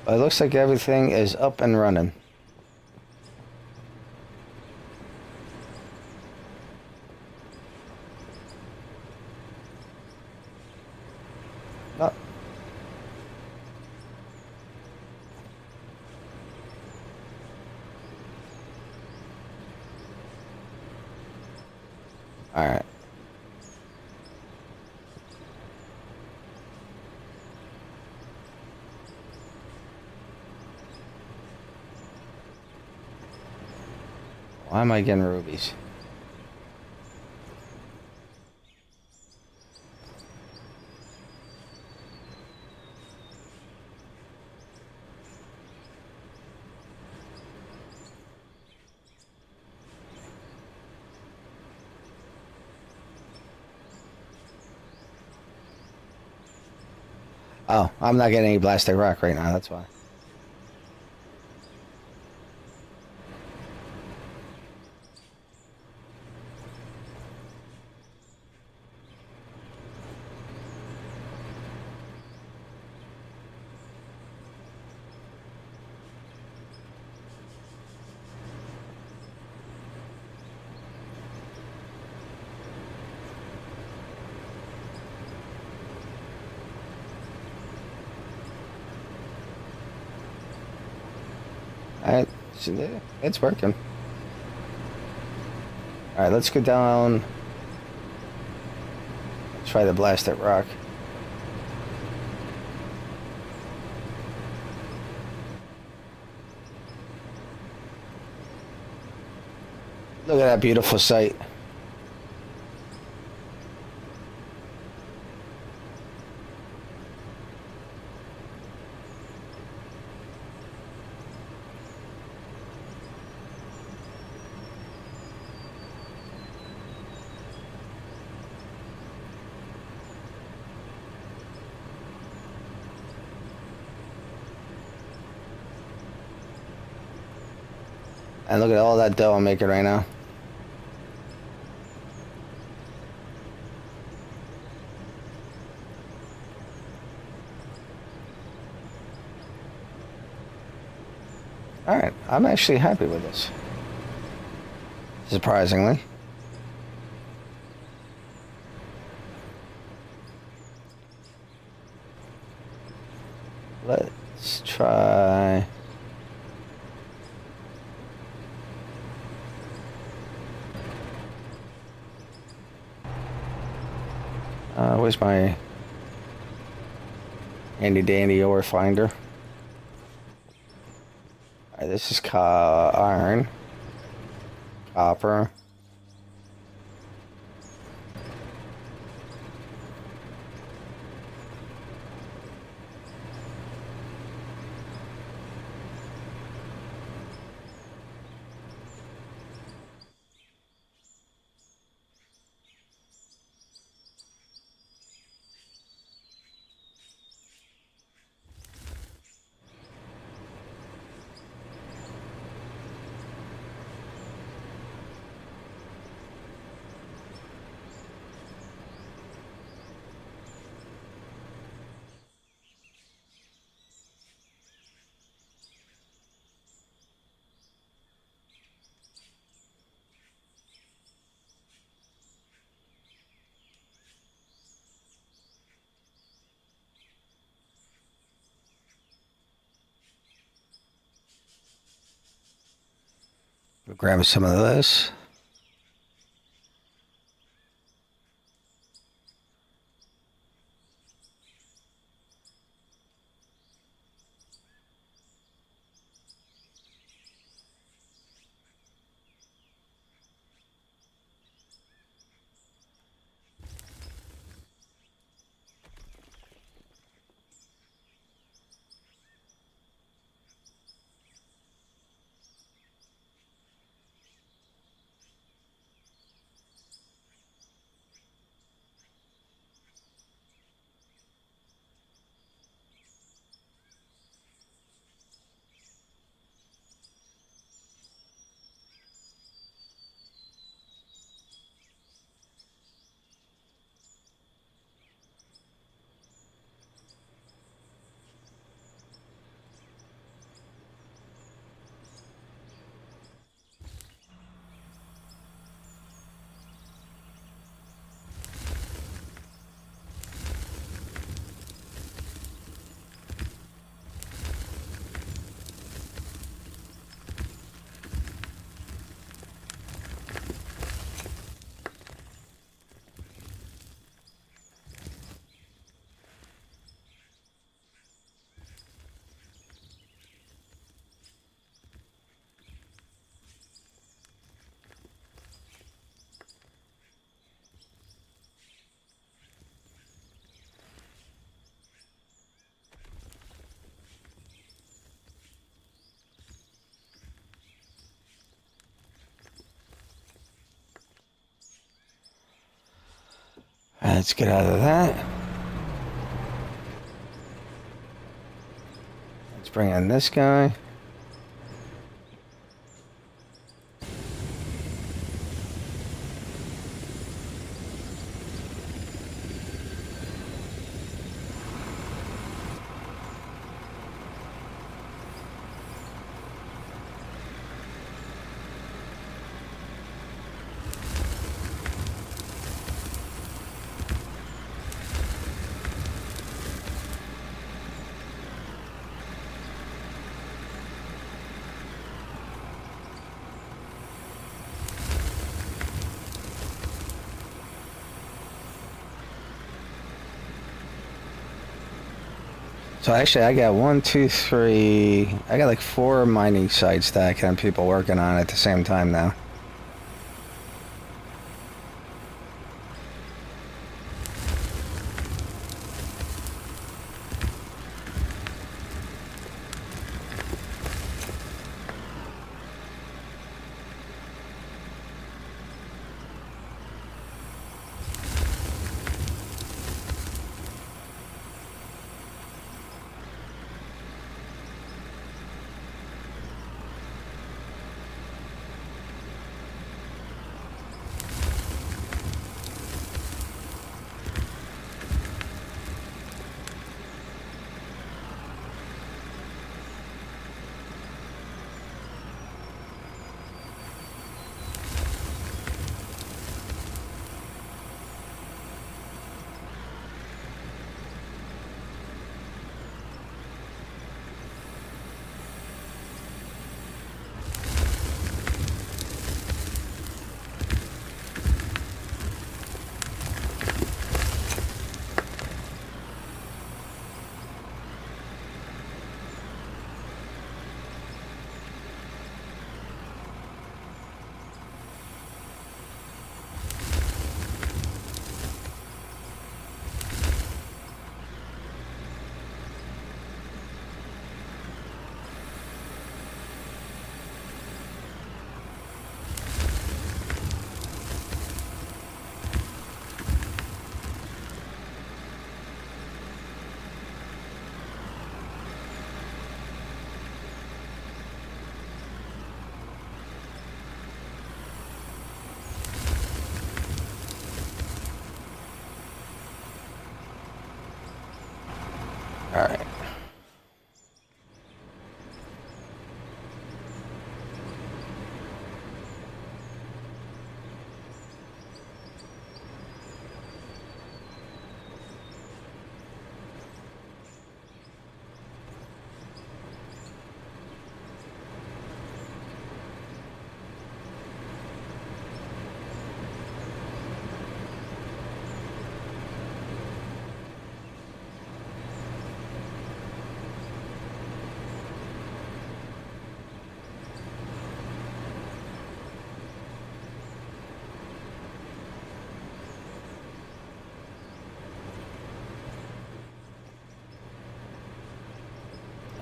It looks like everything is up and running. Oh. All right. Why am I getting rubies? Oh, I'm not getting any blasted rock right now, that's why. Alright, it's working. Alright, let's go down. Try to blast that rock. Look at that beautiful sight. And look at all that dough I'm making right now. Alright, I'm actually happy with this. Surprisingly. Let's try... where's my handy dandy ore finder? Alright, this is iron, copper. Grab some of this. Let's get out of that. Let's bring in this guy. So actually, I got 1, 2, 3. I got like 4 mining sites that I can have people working on at the same time now. All right.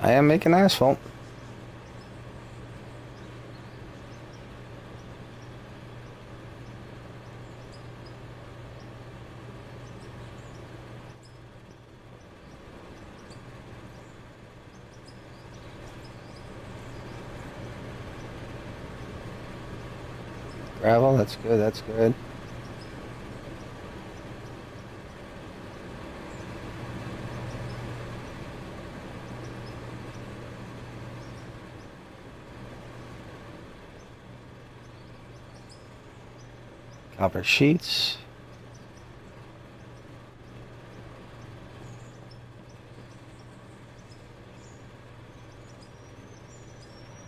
I am making asphalt. Gravel, that's good, that's good. Copper sheets.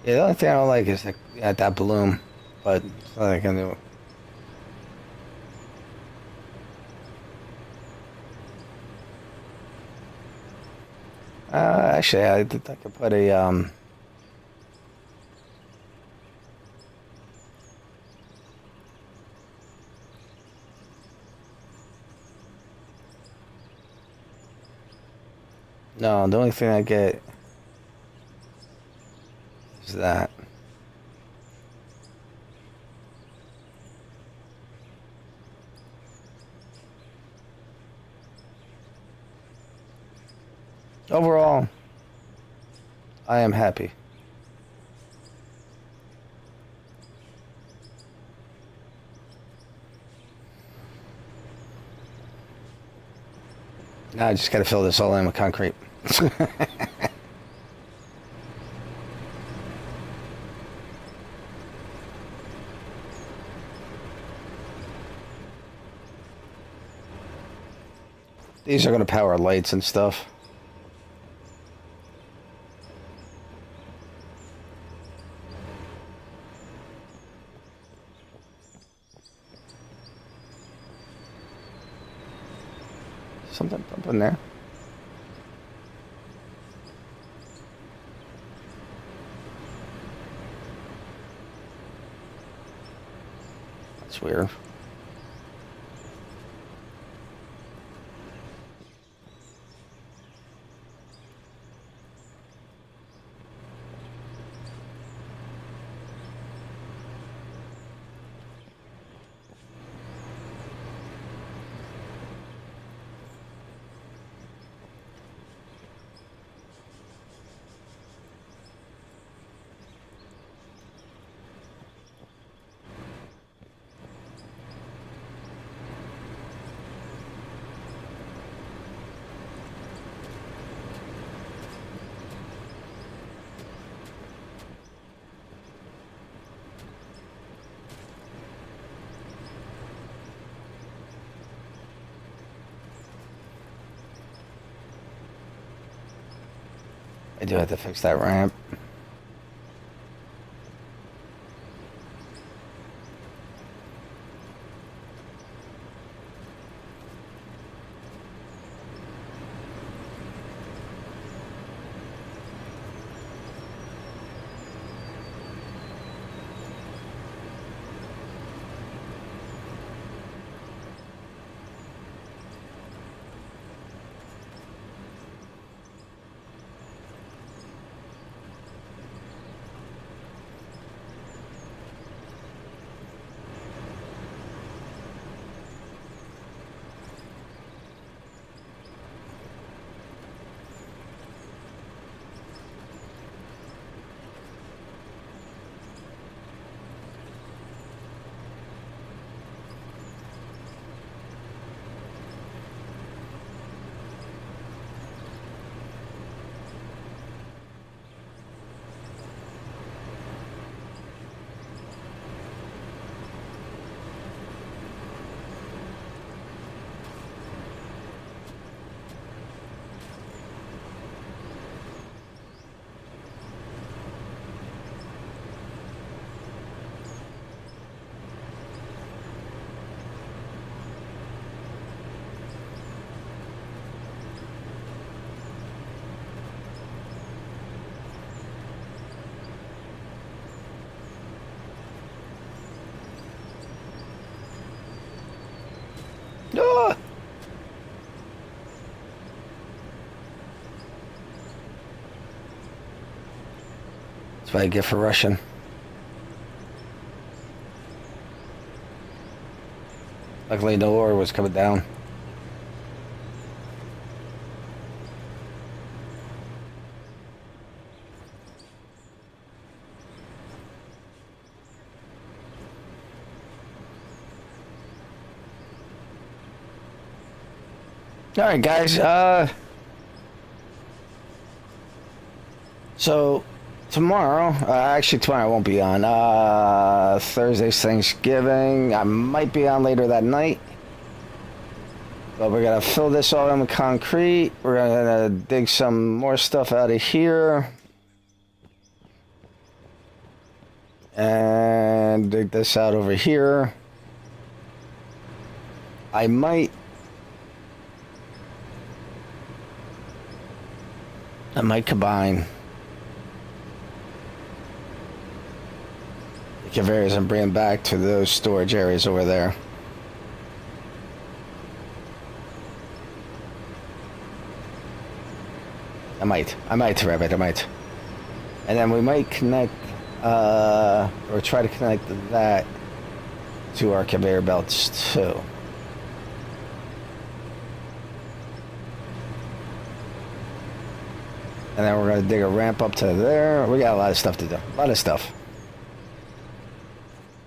Yeah, the only thing I don't like is that bloom, but it's nothing I can do. Actually, I think I could put a no, the only thing I get is that. Overall, I am happy. Now I just gotta fill this all in with concrete. These are gonna power lights and stuff. Something up in there. That's weird. I do have to fix that ramp. Ah! That's what I get for rushing. Luckily, no ore was coming down. All right, guys. So tomorrow, actually tomorrow I won't be on. Thursday's Thanksgiving. I might be on later that night. But we're gonna fill this all in with concrete. We're gonna dig some more stuff out of here. And dig this out over here. I might combine the conveyors and bring them back to those storage areas over there. I might, Rabbit, I might. And then we might connect, or try to connect that to our conveyor belts too. And then we're going to dig a ramp up to there. We got a lot of stuff to do. A lot of stuff.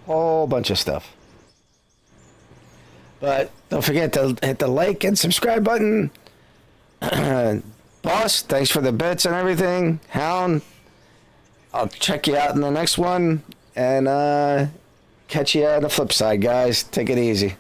Whole bunch of stuff. But don't forget to hit the like and subscribe button. Boss, thanks for the bits and everything. Hound, I'll check you out in the next one. And catch you on the flip side, guys. Take it easy.